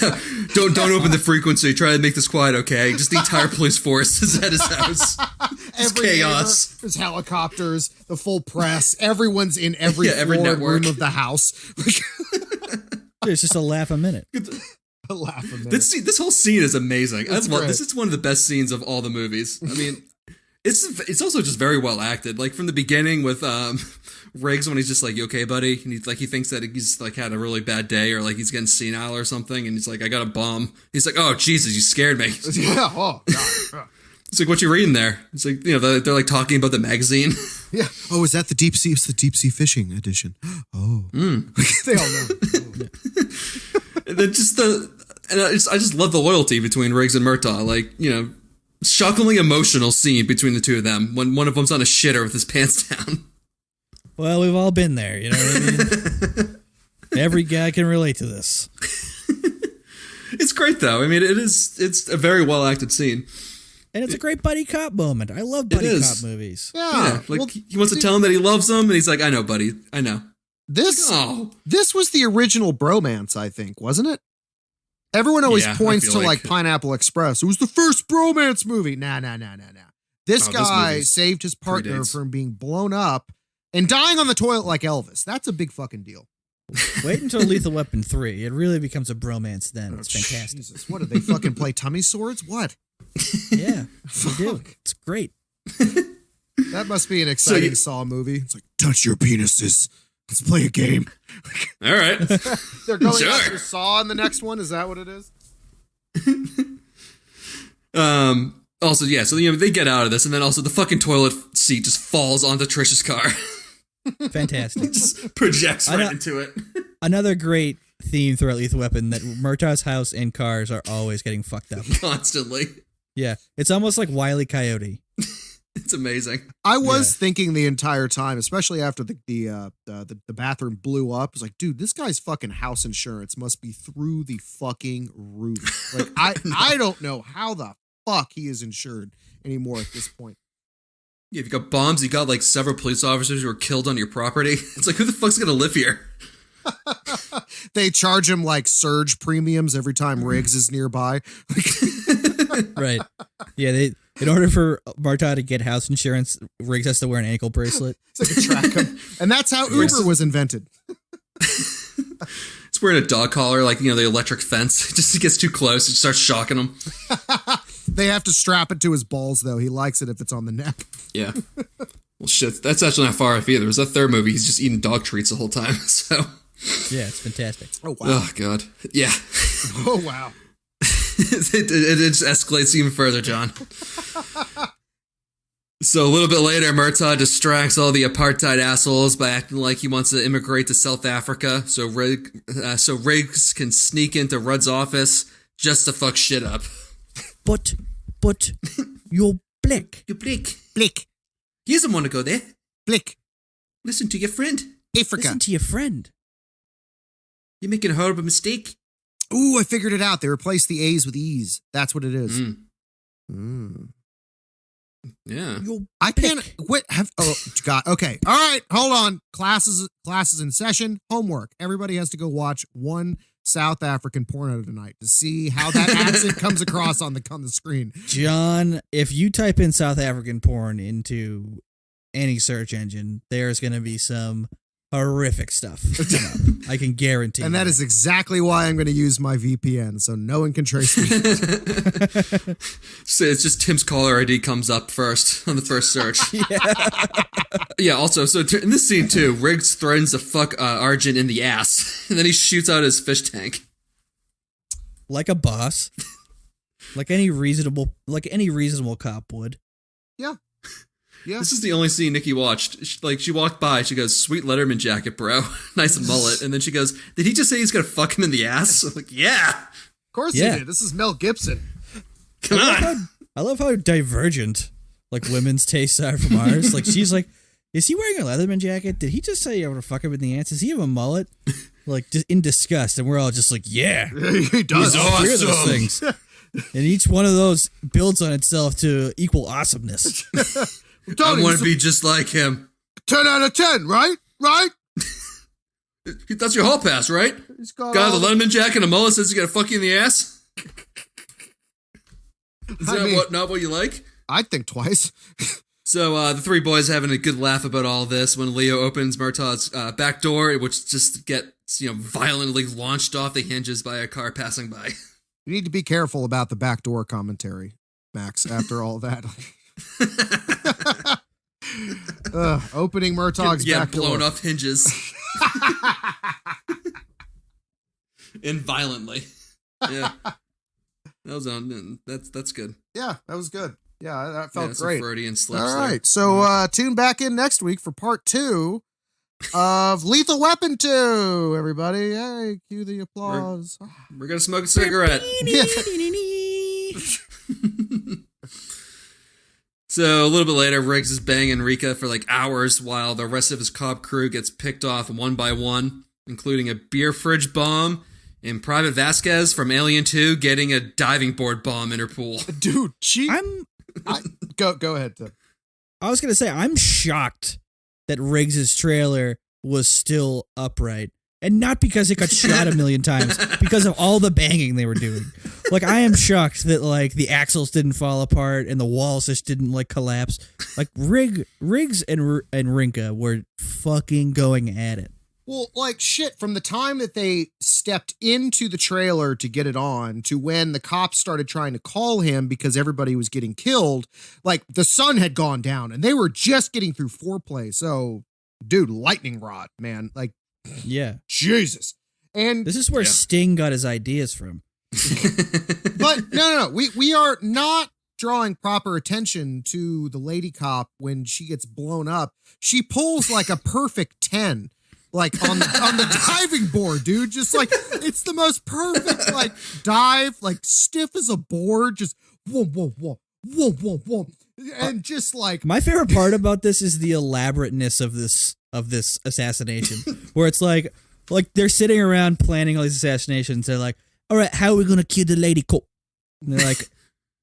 don't open the frequency. Try to make this quiet, okay? Just the entire police force is at his house. It's chaos. There's helicopters, the full press. Everyone's in every floor room of the house. It's just a laugh a minute. A laugh a minute. This whole scene is amazing. This is one of the best scenes of all the movies. I mean, it's also just very well acted. Like from the beginning with Riggs when he's just like, "You okay, buddy?" And he thinks that he's like had a really bad day or like he's getting senile or something, and he's like, "I got a bomb." He's like, "Oh Jesus, you scared me." Yeah. Oh God. It's like, "What you reading there?" It's like, you know, they're like talking about the magazine. Yeah. Oh, is that the deep sea? It's the deep sea fishing edition. Oh. They all know. Oh. And then I just love the loyalty between Riggs and Murtaugh. Like, you know, shockingly emotional scene between the two of them when one of them's on a shitter with his pants down. Well, we've all been there, you know what I mean? Every guy can relate to this. It's great though. I mean, it's a very well acted scene. And it's a great buddy cop moment. I love buddy cop movies. Yeah. Like he wants to tell him that he loves him, and he's like, "I know, buddy. I know." This was the original bromance, I think, wasn't it? Everyone always points to like Pineapple Express. It was the first bromance movie. Nah. This guy saved his partner from being blown up and dying on the toilet like Elvis. That's a big fucking deal. Wait until Lethal Weapon 3. It really becomes a bromance then. It's fantastic. Jesus, what did they fucking play tummy swords? What? Yeah, they do. It's great. That must be an exciting Saw movie. It's like, touch your penises. Let's play a game. All right. They're going after Saw in the next one. Is that what it is? Also, yeah, so you know they get out of this, and then also the fucking toilet seat just falls onto Trish's car. Fantastic. Just projects right into it. Another great theme throughout Lethal Weapon that Murtaugh's house and cars are always getting fucked up. Constantly. Yeah. It's almost like Wile E. Coyote. It's amazing. I was thinking the entire time, especially after the bathroom blew up, I was like, dude, this guy's fucking house insurance must be through the fucking roof. Like, I don't know how the fuck he is insured anymore at this point. Yeah, if you got bombs, you got like several police officers who were killed on your property. It's like, who the fuck's gonna live here? They charge him like surge premiums every time Riggs is nearby. Right. Yeah, in order for Murtaugh to get house insurance, Riggs has to wear an ankle bracelet. So they track him. And that's how Uber was invented. It's wearing a dog collar, like, you know, the electric fence. Just he gets too close, it starts shocking him. They have to strap it to his balls, though. He likes it if it's on the neck. Yeah. Well, shit, that's actually not far off either. There's that third movie, he's just eating dog treats the whole time, so... Yeah, it's fantastic. Oh, wow. Oh, God. Yeah. Oh, wow. It just escalates even further, John. So a little bit later, Murtaugh distracts all the apartheid assholes by acting like he wants to immigrate to South Africa, so Riggs can sneak into Rudd's office just to fuck shit up. But you're black. You're black. Blick. He doesn't want to go there. Blick. Listen to your friend. Africa. Listen to your friend. You're making a horrible mistake. Ooh, I figured it out. They replaced the A's with E's. That's what it is. Yeah. I can't. Oh, God. Okay. All right. Hold on. Classes in session. Homework. Everybody has to go watch one South African porno tonight to see how that accent comes across on the screen. John, if you type in South African porn into any search engine, there's going to be some horrific stuff come up. I can guarantee. And that is exactly why I'm going to use my VPN, so no one can trace me. So it's just Tim's caller ID comes up first on the first search. Yeah. Also, so in this scene too, Riggs threatens to fuck Arjun in the ass, and then he shoots out his fish tank. Like a boss, like any reasonable cop would. Yeah. Yeah. This is the only scene Nikki watched. She walked by. She goes, "Sweet Letterman jacket, bro. Nice mullet." And then she goes, "Did he just say he's gonna fuck him in the ass?" I'm like, yeah. Of course he did. This is Mel Gibson. Come on. I love how divergent like women's tastes are from ours. Like she's like, is he wearing a Leatherman jacket? Did he just say I'm gonna fuck him in the ass? Does he have a mullet? Like just in disgust, and we're all just like, yeah, He does. all three of those things. And each one of those builds on itself to equal awesomeness. I want to be just like him. 10 out of 10, right? Right? That's your hall pass, right? He's got Guy all with a Letterman jacket and a mullet says he's gonna fuck you in the ass. Is that not what you like? I'd think twice. So the three boys having a good laugh about all this when Leo opens Murtaugh's back door, which just gets violently launched off the hinges by a car passing by. You need to be careful about the backdoor commentary, Max, after all that. Opening Murtaugh's back door. Blown off hinges. And violently. Yeah. That was on. That's good. Yeah, that was good. Yeah, that felt great. Freudian slips all right, there. so tune back in next week for part 2 of Lethal Weapon 2, everybody. Hey, cue the applause. We're going to smoke a cigarette. So a little bit later, Riggs is banging Rika for like hours while the rest of his cop crew gets picked off one by one, including a beer fridge bomb and Private Vasquez from Alien 2 getting a diving board bomb in her pool. Dude, go ahead, Tim. I was gonna say I'm shocked that Riggs's trailer was still upright, and not because it got shot a million times, because of all the banging they were doing. Like I am shocked that like the axles didn't fall apart and the walls just didn't like collapse. Like Riggs and Rinka were fucking going at it. Well, like shit, from the time that they stepped into the trailer to get it on to when the cops started trying to call him because everybody was getting killed, like the sun had gone down and they were just getting through foreplay. So, dude, lightning rod, man. Like, yeah. Jesus. And this is where Sting got his ideas from. But no. We are not drawing proper attention to the lady cop when she gets blown up. She pulls like a perfect 10. Like on the diving board, dude. Just like it's the most perfect like dive, like stiff as a board, just whoa, and just like my favorite part about this is the elaborateness of this assassination, where it's like they're sitting around planning all these assassinations. They're like, all right, how are we gonna kill the lady cop? And they're like,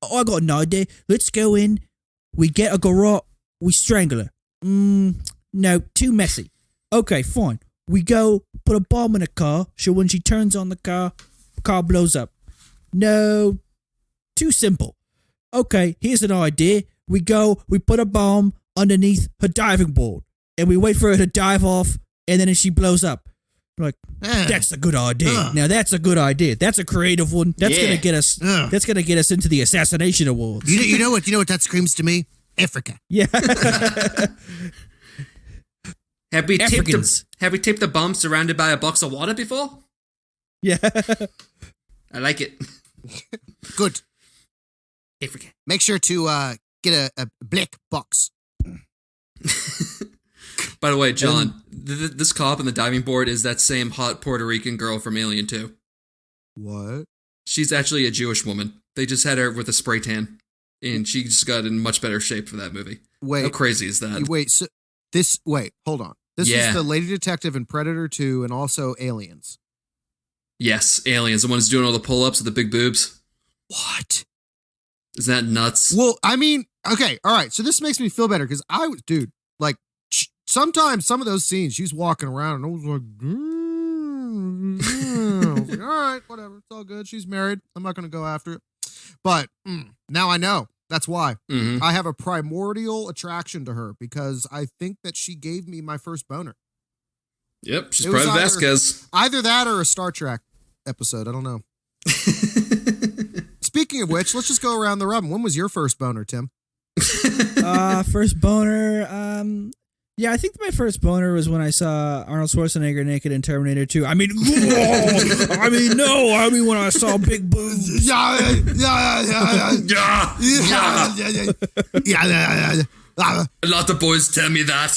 oh, I got an idea. Let's go in. We get a garage. We strangle her. No, too messy. Okay, fine. We go put a bomb in a car, so when she turns on the car blows up. No, too simple. Okay, here's an idea. We put a bomb underneath her diving board, and we wait for her to dive off, and then she blows up. We're like, that's a good idea. Now that's a good idea. That's a creative one. That's gonna get us. That's gonna get us into the assassination awards. You know what? You know what that screams to me? Africa. Yeah. Have we taped the bomb surrounded by a box of water before? Yeah. I like it. Good. Africa. Make sure to get a black box. By the way, John, this cop on the diving board is that same hot Puerto Rican girl from Alien 2. What? She's actually a Jewish woman. They just had her with a spray tan, and she just got in much better shape for that movie. Wait. How crazy is that? Hold on. This is the lady detective in Predator 2 and also Aliens. Yes, Aliens. The one who's doing all the pull-ups with the big boobs. What? Isn't that nuts? Well, I mean, okay, all right. So this makes me feel better because sometimes some of those scenes, she's walking around and I was like, all right, whatever. It's all good. She's married. I'm not going to go after it. But now I know. That's why. Mm-hmm. I have a primordial attraction to her because I think that she gave me my first boner. Yep, she's Private Vasquez. Either that or a Star Trek episode. I don't know. Speaking of which, let's just go around the robin. When was your first boner, Tim? First boner. Yeah, I think my first boner was when I saw Arnold Schwarzenegger naked in Terminator 2. I mean, when I saw big boobs. Yeah. Ah, A lot of boys tell me that.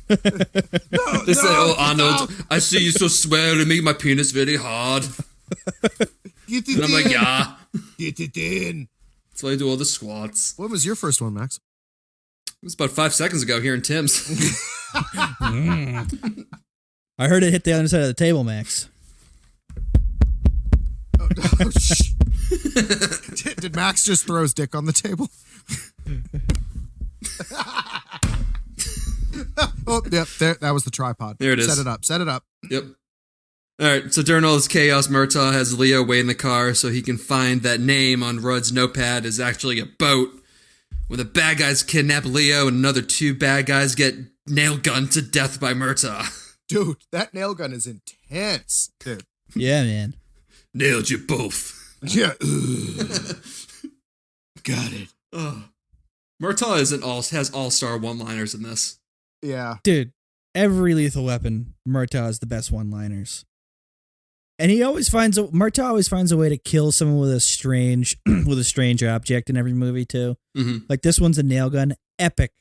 They say, "Oh, Arnold, I see you so swell and make my penis very hard." get it And I'm like, in. "Yeah." Get it in. That's why I do all the squats. What was your first one, Max? It was about 5 seconds ago here in Tim's. I heard it hit the other side of the table, Max. Oh, shh. Did Max just throw his dick on the table? Oh, yep, there, that was the tripod. There it is. Set it up. Set it up. Yep. All right, so during all this chaos, Murtaugh has Leo wait in the car so he can find that name on Rudd's notepad is actually a boat. When the bad guys kidnap Leo and another 2 bad guys get nail gunned to death by Murtaugh. Dude, that nail gun is intense. Dude. Yeah, man. Nailed you both. Yeah. Got it. Murtaugh has all-star one-liners in this. Yeah. Dude, every Lethal Weapon, Murtaugh is the best one-liners. And Murtaugh always finds a way to kill someone with a strange object in every movie too. Mm-hmm. Like this one's a nail gun. Epic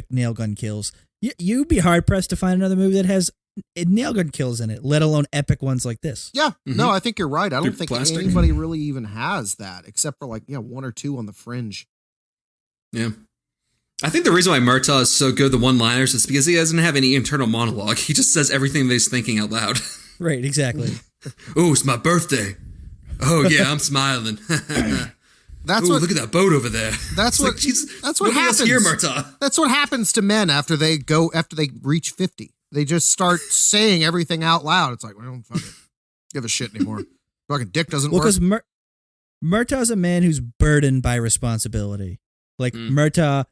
nail gun kills. You'd be hard pressed to find another movie that has nail gun kills in it, let alone epic ones like this. Yeah. Mm-hmm. No, I think you're right. I don't Through think plastic. anybody really even has that, except for 1 or 2 on the fringe. Yeah. I think the reason why Murtaugh is so good at the one-liners is because he doesn't have any internal monologue. He just says everything that he's thinking out loud. Right, exactly. Oh, it's my birthday. Oh, yeah, I'm smiling. That's Ooh, what. look at that boat over there. That's It's what. like, Jesus, that's what nobody else happens. here, Murtaugh. That's what happens to men after they reach 50. They just start saying everything out loud. It's like, well, fuck it. Give a shit anymore. Fucking dick doesn't Well, work. because Murtaugh's a man who's burdened by responsibility. Like Murtaugh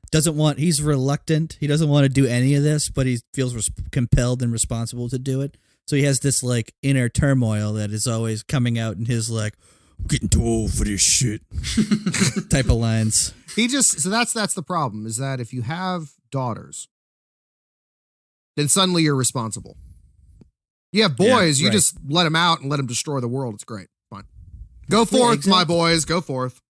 he's reluctant. He doesn't want to do any of this, but he feels compelled and responsible to do it. So he has this like inner turmoil that is always coming out in his like, I'm getting too old for this shit type of lines. So that's the problem, is that if you have daughters, then suddenly you're responsible. You have boys, you right. just let them out and let them destroy the world. It's great. Fine. Go forth, exactly. my boys. Go forth.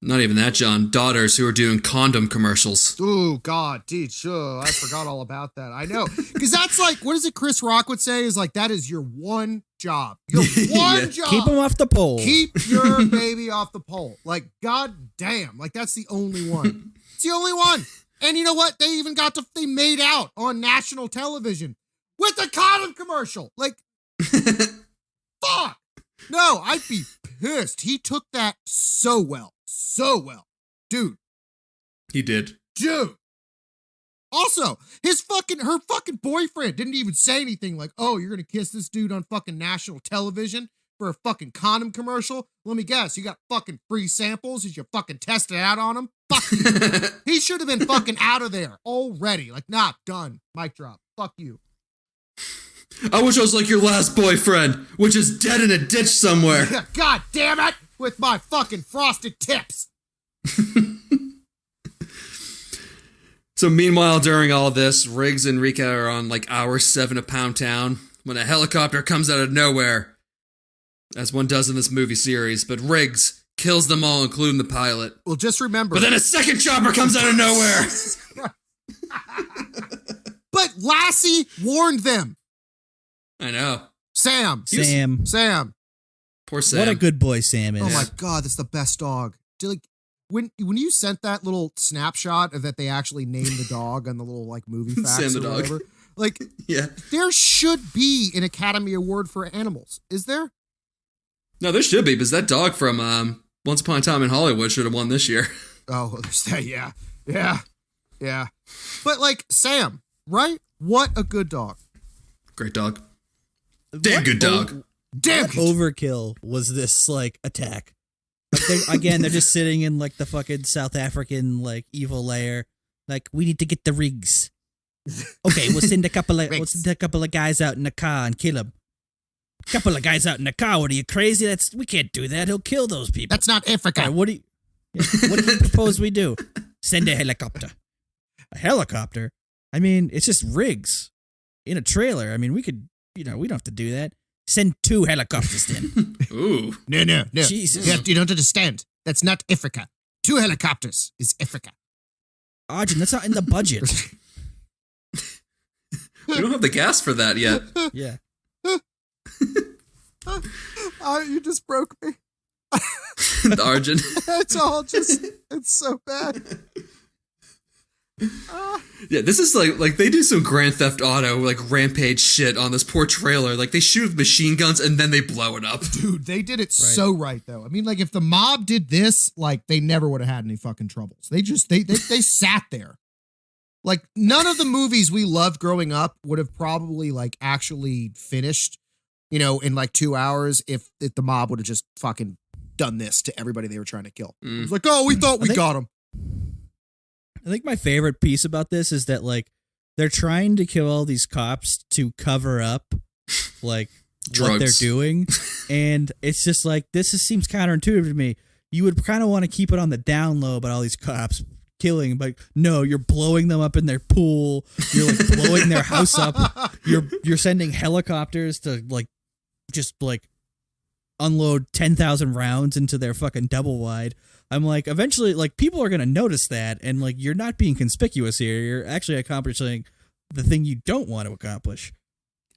Not even that, John. Daughters who are doing condom commercials. Oh, God, dude, sure. I forgot all about that. I know. Because that's like, what is it Chris Rock would say? Is like, that is your one job. Your one Yeah. job. Keep him off the pole. Keep your baby off the pole. Like, God damn. Like, that's the only one. It's the only one. And you know what? They made out on national television with the condom commercial. Like, fuck. No, I'd be pissed. He took that so well. So well. Dude. He did. Dude. Also, her fucking boyfriend didn't even say anything like, oh, you're going to kiss this dude on fucking national television for a fucking condom commercial? Let me guess, you got fucking free samples? Did you fucking test it out on him? Fuck you. He should have been fucking out of there already. Like, nah, done. Mic drop. Fuck you. I wish I was like your last boyfriend, which is dead in a ditch somewhere. God damn it! With my fucking frosted tips. So meanwhile, during all this, Riggs and Rika are on like hour 7 of Pound Town when a helicopter comes out of nowhere, as one does in this movie series, but Riggs kills them all, including the pilot. Well, just remember. But then a second chopper comes out of nowhere. But Lassie warned them. I know. Sam. Poor Sam. What a good boy Sam is. Oh my God, that's the best dog. Like, when you sent that little snapshot of that they actually named the dog on the little like movie facts Sam the or dog. whatever, like, Yeah. there should be an Academy Award for animals. Is there? No, there should be, because that dog from Once Upon a Time in Hollywood should have won this year. Oh, there's that. Yeah. But like Sam, right? What a good dog. Great dog. Damn good dog. Damn. What overkill was this like attack? Like they're just sitting in like the fucking South African like evil lair. Like, we need to get the rigs. Okay, we'll send a couple of guys out in the car and kill them. Couple of guys out in the car. What are you, crazy? We can't do that. He'll kill those people. That's not Africa. Right, what do you propose we do? Send a helicopter. A helicopter? I mean, it's just rigs in a trailer. I mean, we could, we don't have to do that. Send 2 helicopters then. Ooh. No. Jesus. You don't understand. That's not Africa. 2 helicopters is Africa. Arjun, that's not in the budget. We don't have the gas for that yet. Yeah. You just broke me. Arjun. It's all just, it's so bad. Yeah, this is like they do some Grand Theft Auto like rampage shit on this poor trailer. Like they shoot with machine guns and then they blow it up. Dude, they did it so right though. I mean, like if the mob did this, like they never would have had any fucking troubles. They just they sat there. Like none of the movies we loved growing up would have probably like actually finished, you know, in like 2 hours if the mob would have just fucking done this to everybody they were trying to kill. It was like, oh, we thought we got him. I think my favorite piece about this is that like they're trying to kill all these cops to cover up like what they're doing, and it's just like seems counterintuitive to me. You would kind of want to keep it on the down low about all these cops killing, but no, you're blowing them up in their pool. You're like blowing their house up. You're sending helicopters to like just like unload 10,000 rounds into their fucking double wide. I'm like, eventually, like, people are going to notice that, and, like, you're not being conspicuous here. You're actually accomplishing the thing you don't want to accomplish.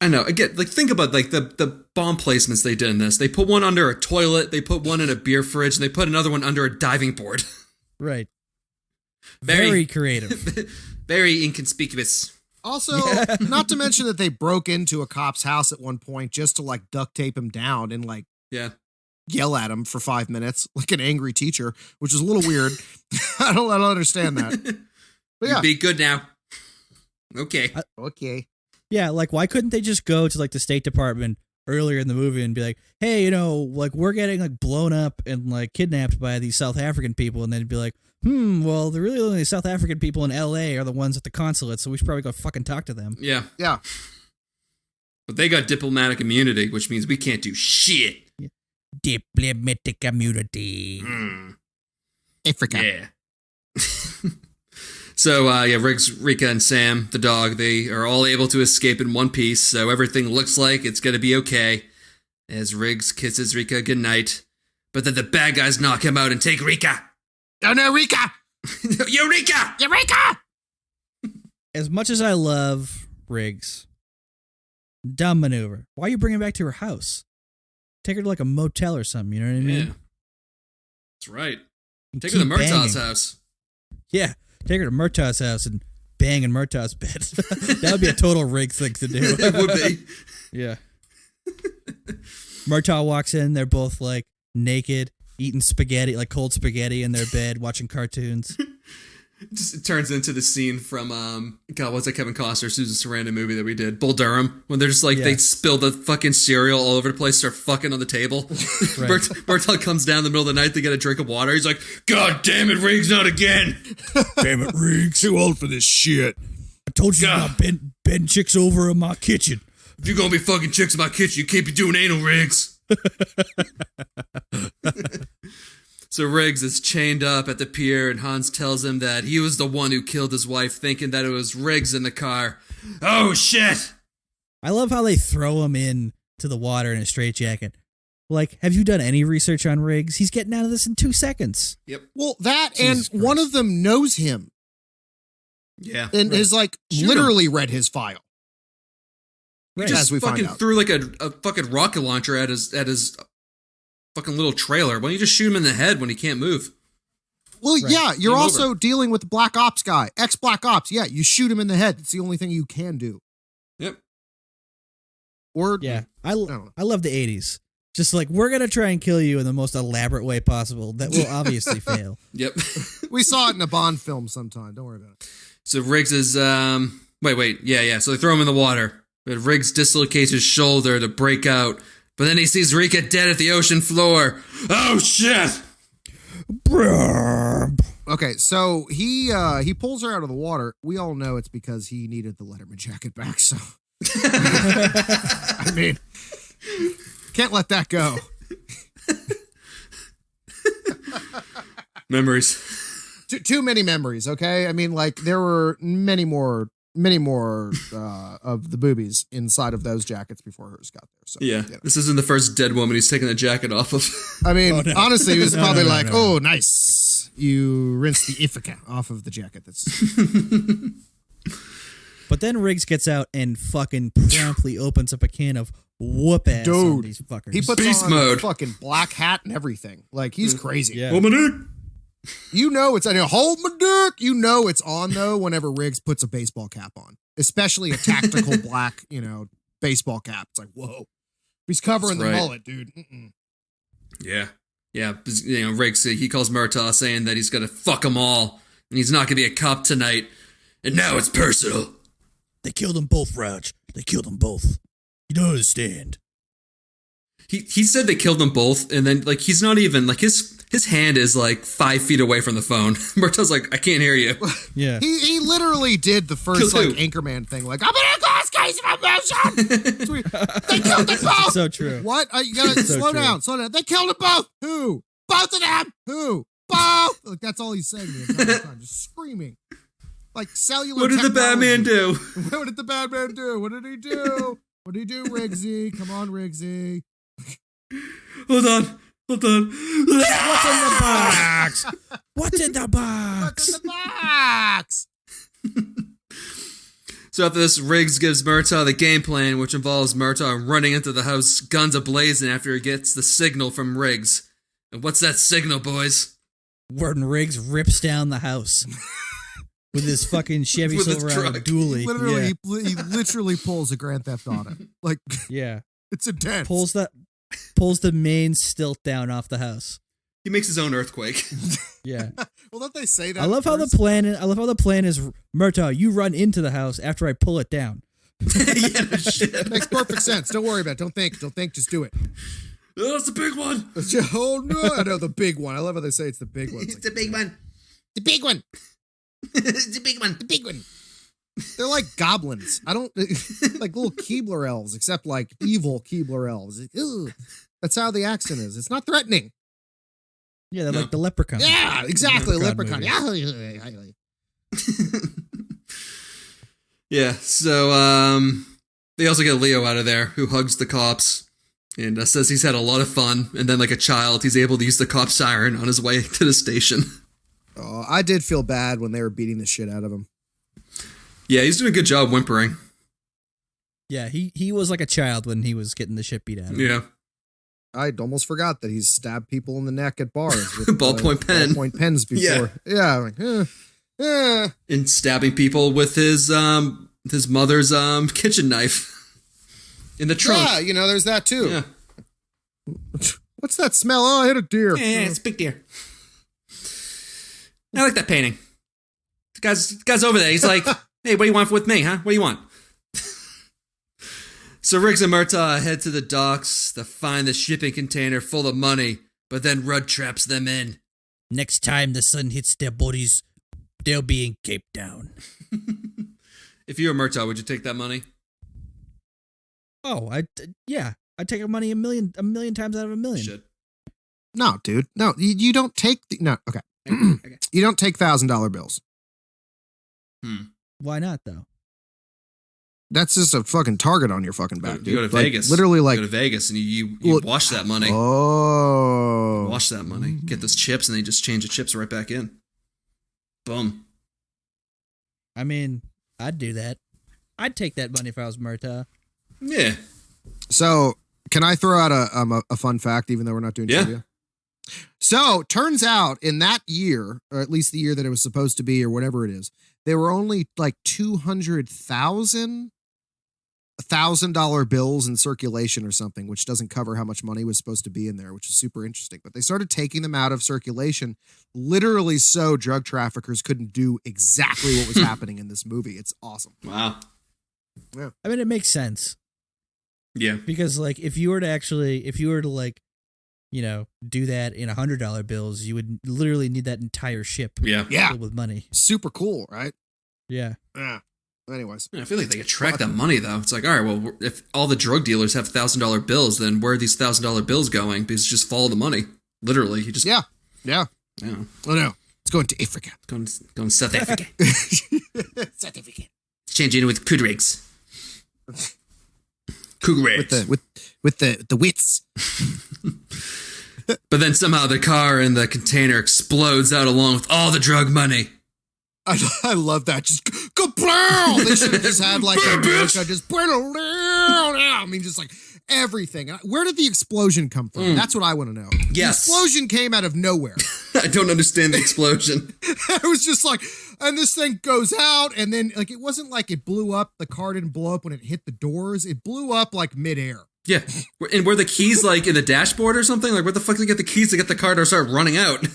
I know. Again, like, think about, like, the bomb placements they did in this. They put one under a toilet, they put one in a beer fridge, and they put another one under a diving board. Right. Very creative. Very inconspicuous. Also, not to mention that they broke into a cop's house at one point just to, like, duct tape him down and, like, yell at him for 5 minutes like an angry teacher, which is a little weird. I don't understand that. But yeah. You be good now. Okay. Okay. Yeah, like why couldn't they just go to like the State Department earlier in the movie and be like, hey, you know, like we're getting like blown up and like kidnapped by these South African people, and then be like, well, the really only South African people in LA are the ones at the consulate, so we should probably go fucking talk to them. Yeah. Yeah. But they got diplomatic immunity, which means we can't do shit. Yeah. Diplomatic immunity. Africa. Yeah. So, Riggs, Rika, and Sam, the dog, they are all able to escape in one piece, so everything looks like it's going to be okay as Riggs kisses Rika goodnight. But then the bad guys knock him out and take Rika. Oh, no, Rika! Eureka! Eureka! As much as I love Riggs, dumb maneuver. Why are you bringing her back to her house? Take her to like a motel or something, you know what I mean? Yeah. That's right. Take her to Murtaugh's house. Yeah. Take her to Murtaugh's house and bang in Murtaugh's bed. That would be a total Riggs thing to do. It would be. Yeah. Murtaugh walks in. They're both like naked, eating spaghetti, like cold spaghetti in their bed, watching cartoons. It turns into the scene from, what's that Kevin Costner, Susan Sarandon movie that we did? Bull Durham, when they're just like, they spill the fucking cereal all over the place, start fucking on the table. Right. Murtaugh comes down in the middle of the night to get a drink of water. He's like, God damn it, Riggs, not again. Damn it, Riggs. Too old for this shit. I told you about bend chicks over in my kitchen. If you're gonna be fucking chicks in my kitchen, you can't be doing anal, Riggs. So Riggs is chained up at the pier, and Hans tells him that he was the one who killed his wife, thinking that it was Riggs in the car. Oh, shit! I love how they throw him in to the water in a straitjacket. Like, have you done any research on Riggs? He's getting out of this in 2 seconds. Yep. Well, that Jesus and one Christ. of them knows him. Yeah. And is like literally read his file. He As just we find fucking out. threw like a fucking rocket launcher at his fucking little trailer. Why don't you just shoot him in the head when he can't move? Well, Right. yeah, you're Game also over. dealing with the Black Ops guy, ex-Black Ops. Yeah, you shoot him in the head. It's the only thing you can do. Yep. Or Yeah. I don't know. love the 80s. Just like, we're going to try and kill you in the most elaborate way possible. That will obviously fail. Yep. We saw it in a Bond film sometime. Don't worry about it. So Riggs is wait. Yeah. So they throw him in the water. But Riggs dislocates his shoulder to break out. But then he sees Rika dead at the ocean floor. Oh shit! Okay, so he pulls her out of the water. We all know it's because he needed the Letterman jacket back, so I mean, can't let that go. Memories. Too many memories, okay? I mean, like, there were many more of the boobies inside of those jackets before hers got there. So Yeah. you know. This isn't the first dead woman he's taking the jacket off of. I mean, Oh, no. honestly, he was No, probably no, like, no. oh, nice. Yes, you rinse the Ifrica off of the jacket. That's But then Riggs gets out and fucking promptly opens up a can of whoop ass on these fuckers. he puts Beast on mode. a fucking black hat and everything. Like, he's crazy. Yeah. You know it's on. Hold my dick. You know it's on, though, whenever Riggs puts a baseball cap on. Especially a tactical black, baseball cap. It's like, whoa. He's covering the mullet, dude. Mm-mm. Yeah. Yeah. Riggs, he calls Murtaugh saying that he's going to fuck them all. And he's not going to be a cop tonight. And now it's personal. They killed them both, Raj. They killed them both. You don't understand. He said they killed them both, and then he's not even his hand is 5 feet away from the phone. Murtaugh's like, I can't hear you. Yeah. He literally did the first Anchorman thing, I'm gonna cause case of emotion. They killed them both. So true. What? You gotta slow down. They killed them both. Who? Both of them. Who? Both. That's all he's saying the entire time, just screaming. Like cellular. What did the Batman do? What did the Batman do? What did he do? What did he do, Riggsy? Come on, Riggsy. Hold on. What's in the box? What's in the box? What's in the box? So after this, Riggs gives Murtaugh the game plan, which involves Murtaugh running into the house, guns ablazing after he gets the signal from Riggs. And what's that signal, boys? When Riggs rips down the house. With his fucking Chevy With his Silverado truck. dually. Literally, Yeah. he literally pulls a Grand Theft Auto. Like, Yeah. it's intense. Pulls the main stilt down off the house. He makes his own earthquake. Yeah. Well, don't they say that? I love how the plan is Murtaugh, you run into the house after I pull it down. Yeah, no shit. Makes perfect sense. Don't worry about it. Don't think. Just do it. Oh, that's the big one. Oh no! I know the big one. I love how they say it's the big one. It's the big one. The big one. It's the big one. The big one. They're like goblins. I don't like little Keebler elves, except like evil Keebler elves. Ugh. That's how the accent is. It's not threatening. Yeah, they're like the leprechaun. Yeah, exactly. Leprechaun. Movie. Yeah. So they also get Leo out of there, who hugs the cops and says he's had a lot of fun. And then, like a child, he's able to use the cop siren on his way to the station. Oh, I did feel bad when they were beating the shit out of him. Yeah, he's doing a good job whimpering. Yeah, he was like a child when he was getting the shit beat out of him. Yeah. I almost forgot that he's stabbed people in the neck at bars with Ballpoint pen. Ballpoint pens before. Yeah, like, And stabbing people with his mother's kitchen knife in the trunk. Yeah, there's that too. Yeah. What's that smell? Oh, I hit a deer. Yeah, it's a big deer. I like that painting. The guy's over there. He's like, hey, what do you want with me, huh? What do you want? So Riggs and Murtaugh head to the docks to find the shipping container full of money, but then Rudd traps them in. Next time the sun hits their bodies, they'll be in Cape Town. If you were Murtaugh, would you take that money? Oh, I'd take your money a million times out of a million. Should. No, dude. No, you don't take no. Okay. Okay. You don't take $1,000 bills. Why not though? That's just a fucking target on your fucking back, dude. You go to Like, Vegas. Literally, like, you go to Vegas and you Well, wash that money. Oh. Wash that money. Get those chips and they just change the chips right back in. Boom. I mean, I'd do that. I'd take that money if I was Murtaugh. Yeah. So, can I throw out a fun fact, even though we're not doing trivia? So, turns out in that year, or at least the year that it was supposed to be, or whatever it is, there were only like 200,000 $1,000 bills in circulation or something, which doesn't cover how much money was supposed to be in there, which is super interesting. But they started taking them out of circulation, literally so drug traffickers couldn't do exactly what was happening in this movie. It's awesome. Wow. Yeah. I mean, it makes sense. Yeah. Because like if you were to like, do that in $100 bills, you would literally need that entire ship. Yeah. Yeah. With money. Super cool, right? Yeah. Yeah. Anyways. I feel like they could track that money though. It's like, all right, well, if all the drug dealers have $1,000 bills, then where are these $1,000 bills going? Because just follow the money. Literally, you just Yeah. Yeah. Oh no, it's going to Africa. Going to South Africa. South Africa. Changing with Kudrigs. Kudrigs. With the wits. But then somehow the car in the container explodes out along with all the drug money. I love that. Just go blow. They should have just had like America just I mean, just like everything. Where did the explosion come from? That's what I want to know. Yes. The explosion came out of nowhere. I don't understand the explosion. It was just like, and this thing goes out, and then like it wasn't like it blew up. The car didn't blow up when it hit the doors. It blew up like midair. Yeah. And were the keys like in the dashboard or something? Like where the fuck did they get the keys to get the car to start running out?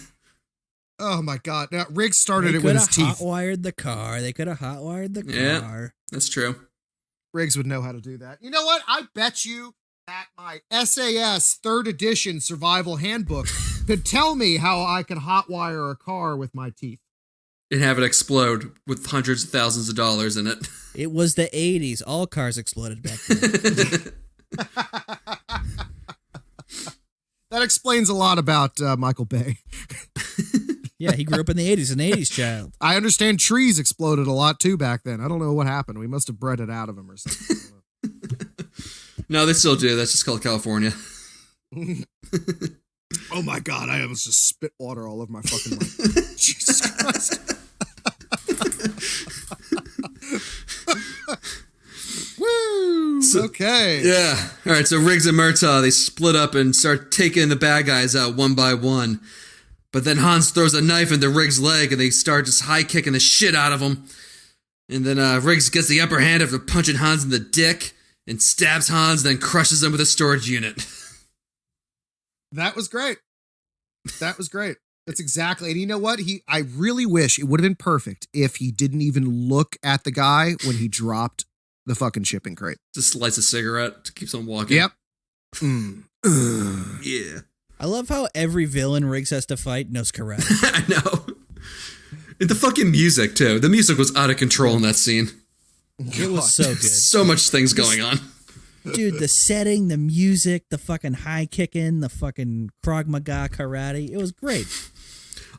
Oh my God. Now, Riggs started They it with his could teeth. have hotwired the car. They could have hotwired the Yeah. car. That's true. Riggs would know how to do that. You know what? I bet you that my SAS 3rd edition survival handbook could tell me how I can hotwire a car with my teeth. And have it explode with hundreds of thousands of dollars in it. It was the 80s. All cars exploded back then. That explains a lot about Michael Bay. Yeah, he grew up in the 80s, an 80s child. I understand trees exploded a lot too back then. I don't know what happened. We must have bred it out of him or something. I don't know. No, they still do. That's just called California. Oh my God, I almost just spit water all over my fucking mic. Jesus Christ. Woo! Okay. Yeah. All right, so Riggs and Murtaugh, they split up and start taking the bad guys out one by one. But then Hans throws a knife into Riggs' leg and they start just high kicking the shit out of him. And then Riggs gets the upper hand after punching Hans in the dick and stabs Hans, then crushes him with a storage unit. That was great. That was great. That's exactly. And you know what? I really wish it would have been perfect if he didn't even look at the guy when he dropped the fucking shipping crate. Just lights a cigarette, keeps on walking. Yep. Yeah. I love how every villain Riggs has to fight knows karate. I know. And the fucking music, too. The music was out of control in that scene. It was so good. So much things going on. Dude, the setting, the music, the fucking high kicking, the fucking Krav Maga karate. It was great.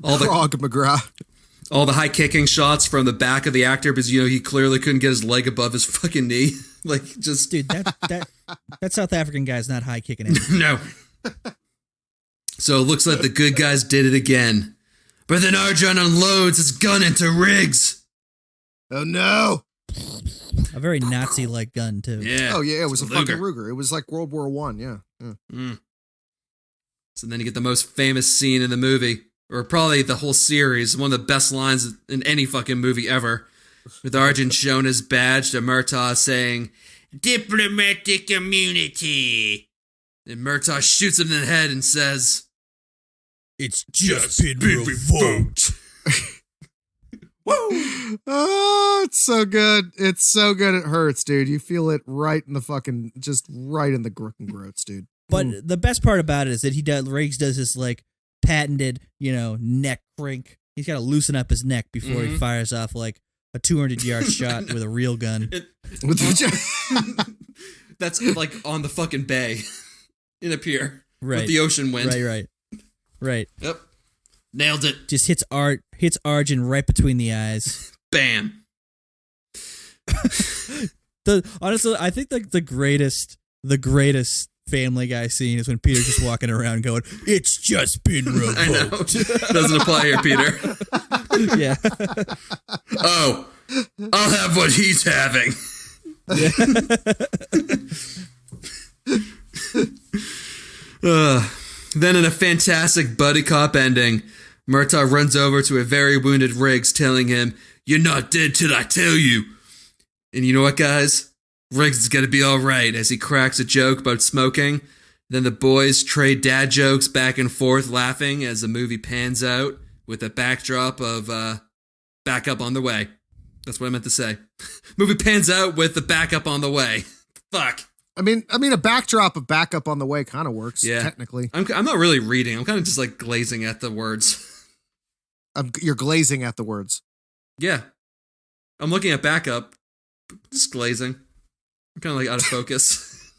Krog McGrath. All the high kicking shots from the back of the actor because, you know, he clearly couldn't get his leg above his fucking knee. Like, just... Dude, that South African guy's not high kicking anything. No. So it looks like the good guys did it again. But then Arjun unloads his gun into Riggs. Oh no. A very Nazi-like gun, too. Yeah. Oh yeah, it was a Luger. fucking Ruger. It was like World War I, yeah. So then you get the most famous scene in the movie, or probably the whole series, one of the best lines in any fucking movie ever, with Arjun showing his badge to Murtaugh saying, "Diplomatic immunity." And Murtaugh shoots him in the head and says, It's just been revoked. Woo! Oh, it's so good. It's so good. It hurts, dude. You feel it right in the fucking, just right in the groats, dude. But the best part about it is that Riggs does this like patented, neck crank. He's got to loosen up his neck before he fires off like a 200-yard shot with a real gun. That's like on the fucking bay in a pier. Right. With the ocean wind. Right. Yep. Nailed it. Just hits Arjun right between the eyes. Bam. Honestly, I think the greatest Family Guy scene is when Peter's just walking around going, "It's just been revoked." I know. Doesn't apply here, Peter. Yeah. Oh, I'll have what he's having. Then in a fantastic buddy cop ending, Murtaugh runs over to a very wounded Riggs, telling him, "You're not dead till I tell you." And you know what, guys? Riggs is going to be all right as he cracks a joke about smoking. Then the boys trade dad jokes back and forth, laughing as the movie pans out with a backdrop of backup on the way. That's what I meant to say. Movie pans out with the backup on the way. Fuck. I mean, a backdrop of backup on the way kind of works, Yeah. technically. I'm not really reading. I'm kind of just like glazing at the words. You're glazing at the words. Yeah. I'm looking at backup, just glazing. I'm kind of like out of focus.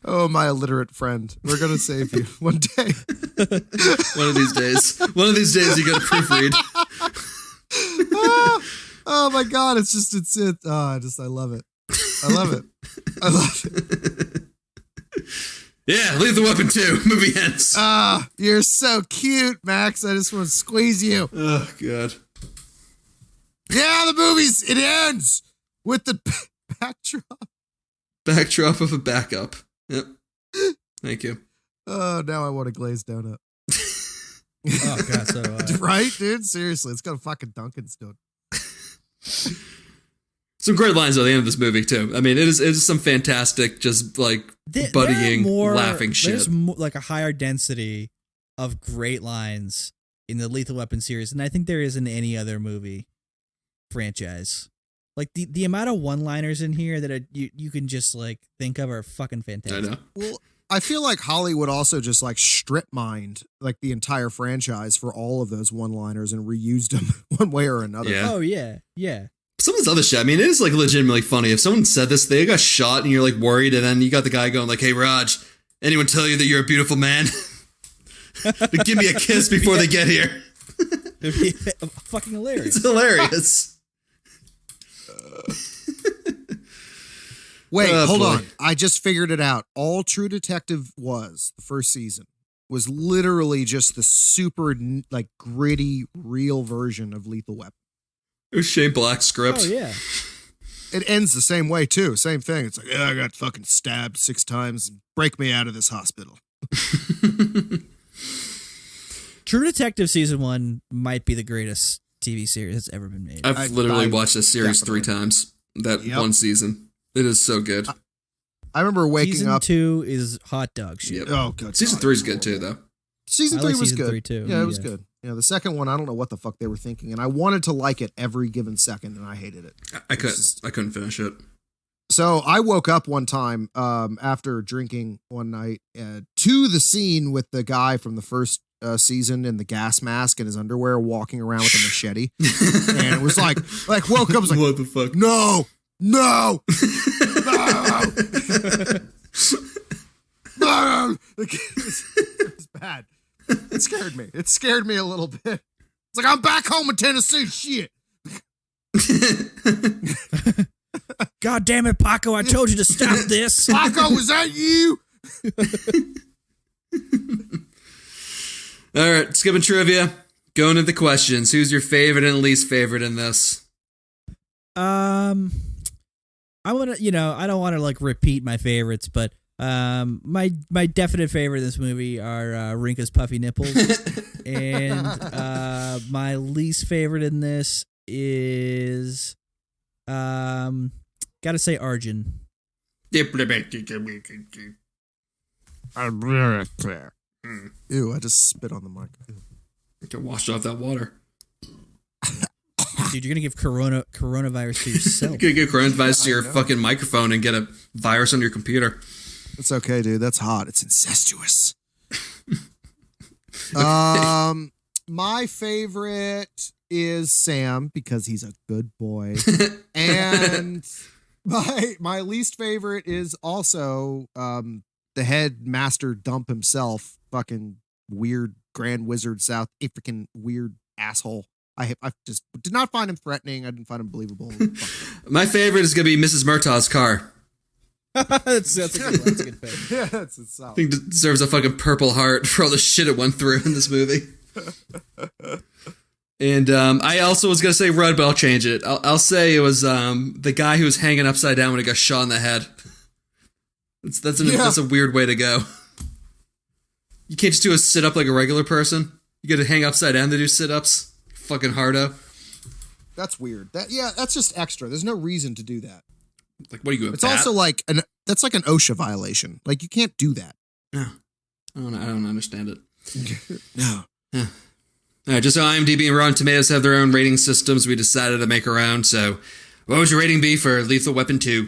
Oh, my illiterate friend. We're going to save you one day. One of these days. One of these days you got to proofread. Oh my God. I love it. I love it. I love it. Yeah, Lethal Weapon 2. Movie ends. Ah, you're so cute, Max. I just want to squeeze you. Oh, God. Yeah, it ends with the backdrop. Backdrop of a backup. Yep. Thank you. Oh, now I want a glazed donut. Oh God, so Right, dude? Seriously, it's got a fucking Dunkin's donut. Some great lines at the end of this movie, too. I mean, it is some fantastic, just like buddying, laughing shit. There's like a higher density of great lines in the Lethal Weapon series, and I think there is in any other movie franchise. Like the amount of one-liners in here that you can just like think of are fucking fantastic. I know. Well, I feel like Hollywood also just like strip mined like the entire franchise for all of those one-liners and reused them one way or another. Yeah. Oh yeah, yeah. Some of this other shit, I mean, it is like legitimately funny. If someone said this, they got shot and you're like worried, and then you got the guy going like, "Hey, Raj, anyone tell you that you're a beautiful man? Give me a kiss before they get here." It'd be fucking hilarious. It's hilarious. Wait, hold boy. on. I just figured it out. All True Detective was, the first season, was literally just the super like gritty, real version of Lethal Weapon. It was Shane Black's script. Oh yeah. It ends the same way too. Same thing. It's like, yeah, I got fucking stabbed 6 times. Break me out of this hospital. True Detective season 1 might be the greatest TV series that's ever been made. I've literally watched this series definitely. 3 times. That one season. It is so good. I remember waking season up. 2 is hot dog shit. Yep. Oh, good. Season 3 is good too, though. Season I 3 like was season good. 3 too. Yeah, it was Yeah. good. Yeah, the second one, I don't know what the fuck they were thinking, and I wanted to like it every given second, and I hated it. I couldn't finish it. So I woke up one time after drinking one night to the scene with the guy from the first season in the gas mask and his underwear walking around with a machete, and it was like woke up, I was like, what the fuck? no, no, no. It was bad. It scared me. It scared me a little bit. It's like, I'm back home in Tennessee. Shit. God damn it, Paco! I told you to stop this. Paco, was that you? All right, skipping trivia. Going into the questions. Who's your favorite and least favorite in this? I want to, I don't want to like repeat my favorites, but my definite favorite in this movie are Rinka's puffy nipples, and my least favorite in this is gotta say Arjun. Ew, I just spit on the mic. Can wash off that water. Dude, you're gonna give coronavirus to yourself. You could get coronavirus to your fucking microphone and get a virus on your computer. It's okay, dude. That's hot. It's incestuous. My favorite is Sam because he's a good boy. And my least favorite is also the headmaster dump himself, fucking weird Grand Wizard South African weird asshole. I just did not find him threatening. I didn't find him believable. My favorite is going to be Mrs. Murtaugh's car. that's a good one. That's a good pick. Yeah, it's solid. I think it deserves a fucking Purple Heart for all the shit it went through in this movie. And I also was going to say Rudd, but I'll change it. I'll say it was the guy who was hanging upside down when he got shot in the head. That's a weird way to go. You can't just do a sit-up like a regular person. You got to hang upside down to do sit-ups. Fucking hardo. That's weird. That's just extra. There's no reason to do that. Like, what are you? It's also like that's like an OSHA violation. Like, you can't do that. No, I don't understand it. No. Yeah. All right, just so IMDb and Rotten Tomatoes have their own rating systems, we decided to make around. So, what would your rating be for Lethal Weapon 2?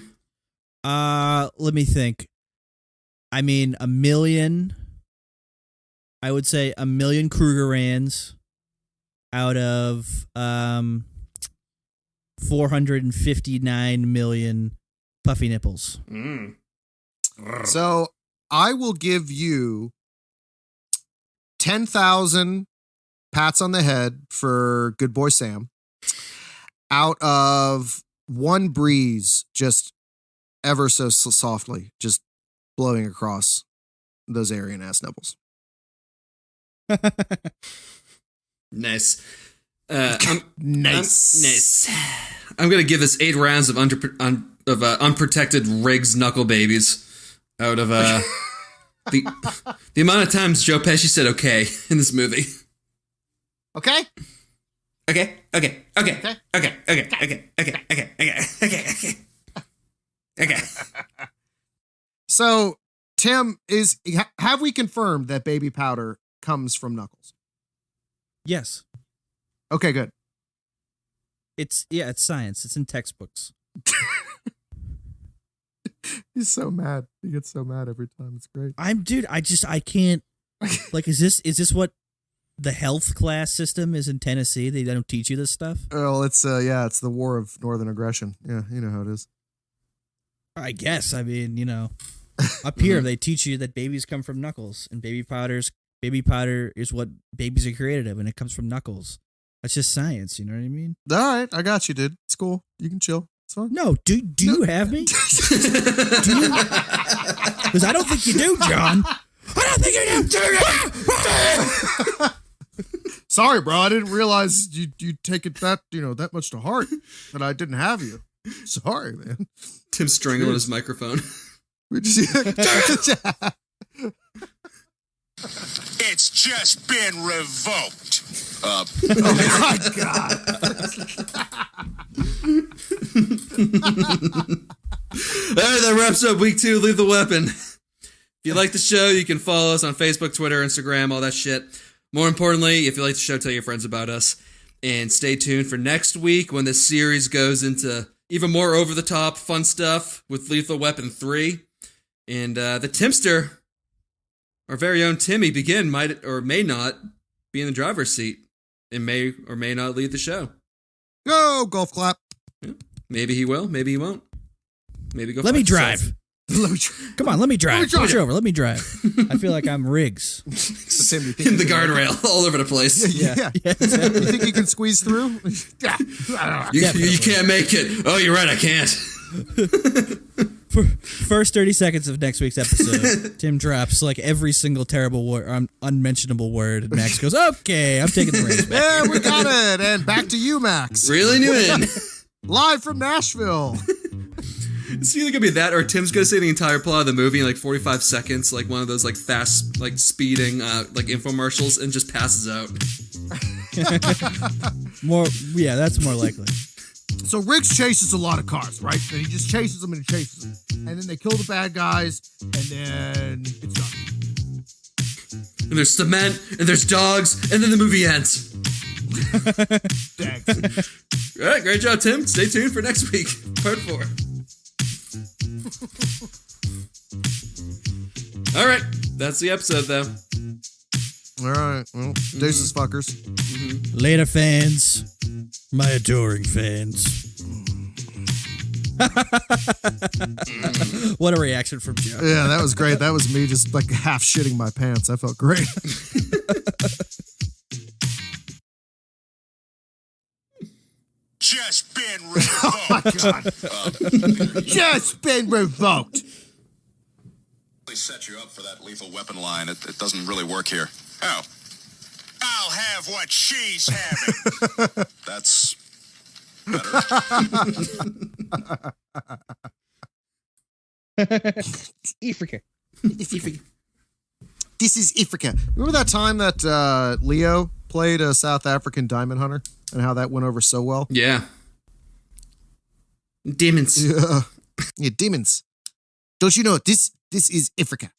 Let me think. I mean, 1 million. I would say 1 million Krugerrands out of 459 million puffy nipples. So I will give you 10,000 pats on the head for good boy Sam out of one breeze, just ever so softly, just blowing across those Aryan ass nipples. Nice. Nice. I'm gonna give this 8 rounds of unprotected Riggs knuckle babies out of the amount of times Joe Pesci said "okay" in this movie. Okay. Okay. So, Tim, have we confirmed that baby powder comes from Knuckles? Yes. Okay, good. It's science. It's in textbooks. He's so mad. He gets so mad every time. It's great. I can't. Like, is this what the health class system is in Tennessee? They don't teach you this stuff? Well, it's it's the war of northern aggression. Yeah, you know how it is. I guess. I mean, up here they teach you that babies come from Knuckles, and baby powder is what babies are created of, and it comes from Knuckles. That's just science. You know what I mean? All right, I got you, dude. It's cool. You can chill. It's fine. No, do you have me? Because I don't think you do, John. I don't think you do. Sorry, bro. I didn't realize you take it that much to heart that I didn't have you. Sorry, man. Tim strangling his microphone. It's just been revoked. Oh my God. All right, that wraps up week 2. Leave the weapon. If you like the show, you can follow us on Facebook, Twitter, Instagram, all that shit. More importantly, if you like the show, tell your friends about us. And stay tuned for next week when the series goes into even more over-the-top fun stuff with Lethal Weapon 3. And the Timster, our very own Timmy Begin, might or may not be in the driver's seat and may or may not lead the show. Go, golf clap. Yeah. Maybe he will, maybe he won't. Maybe go. Let me drive. Come on, let me drive. Push over. Let me drive. I feel like I'm Riggs. So, Tim, you think in the guardrail, all over the place. Yeah. Exactly. You think you can squeeze through? Yeah. You can't make it. Oh, you're right, I can't. For first 30 seconds of next week's episode, Tim drops like every single terrible word, unmentionable word, and Max goes, "Okay, I'm taking the reins back." Yeah, we got it. And back to you, Max. Reeling you in. Live from Nashville. It's either gonna be that, or Tim's gonna say the entire plot of the movie in like 45 seconds, like one of those like fast, like speeding, like infomercials, and just passes out. That's more likely. So Riggs chases a lot of cars, right? And he just chases them and chases them. And then they kill the bad guys, and then it's done. And there's cement, and there's dogs, and then the movie ends. All right, great job, Tim. Stay tuned for next week, part 4. All right, that's the episode, though. All right, well, deuces, fuckers. Mm-hmm. Later, fans. My adoring fans. What a reaction from Joe. Yeah, that was great. That was me just like half shitting my pants. I felt great. Just been revoked. Oh my God. Just been revoked. They set you up for that lethal weapon line. It doesn't really work here. Oh. I'll have what she's having. That's better. Africa. This is Africa. Remember that time that Leo played a South African diamond hunter and how that went over so well? Yeah. Demons. Yeah, demons. Don't you know this is Africa?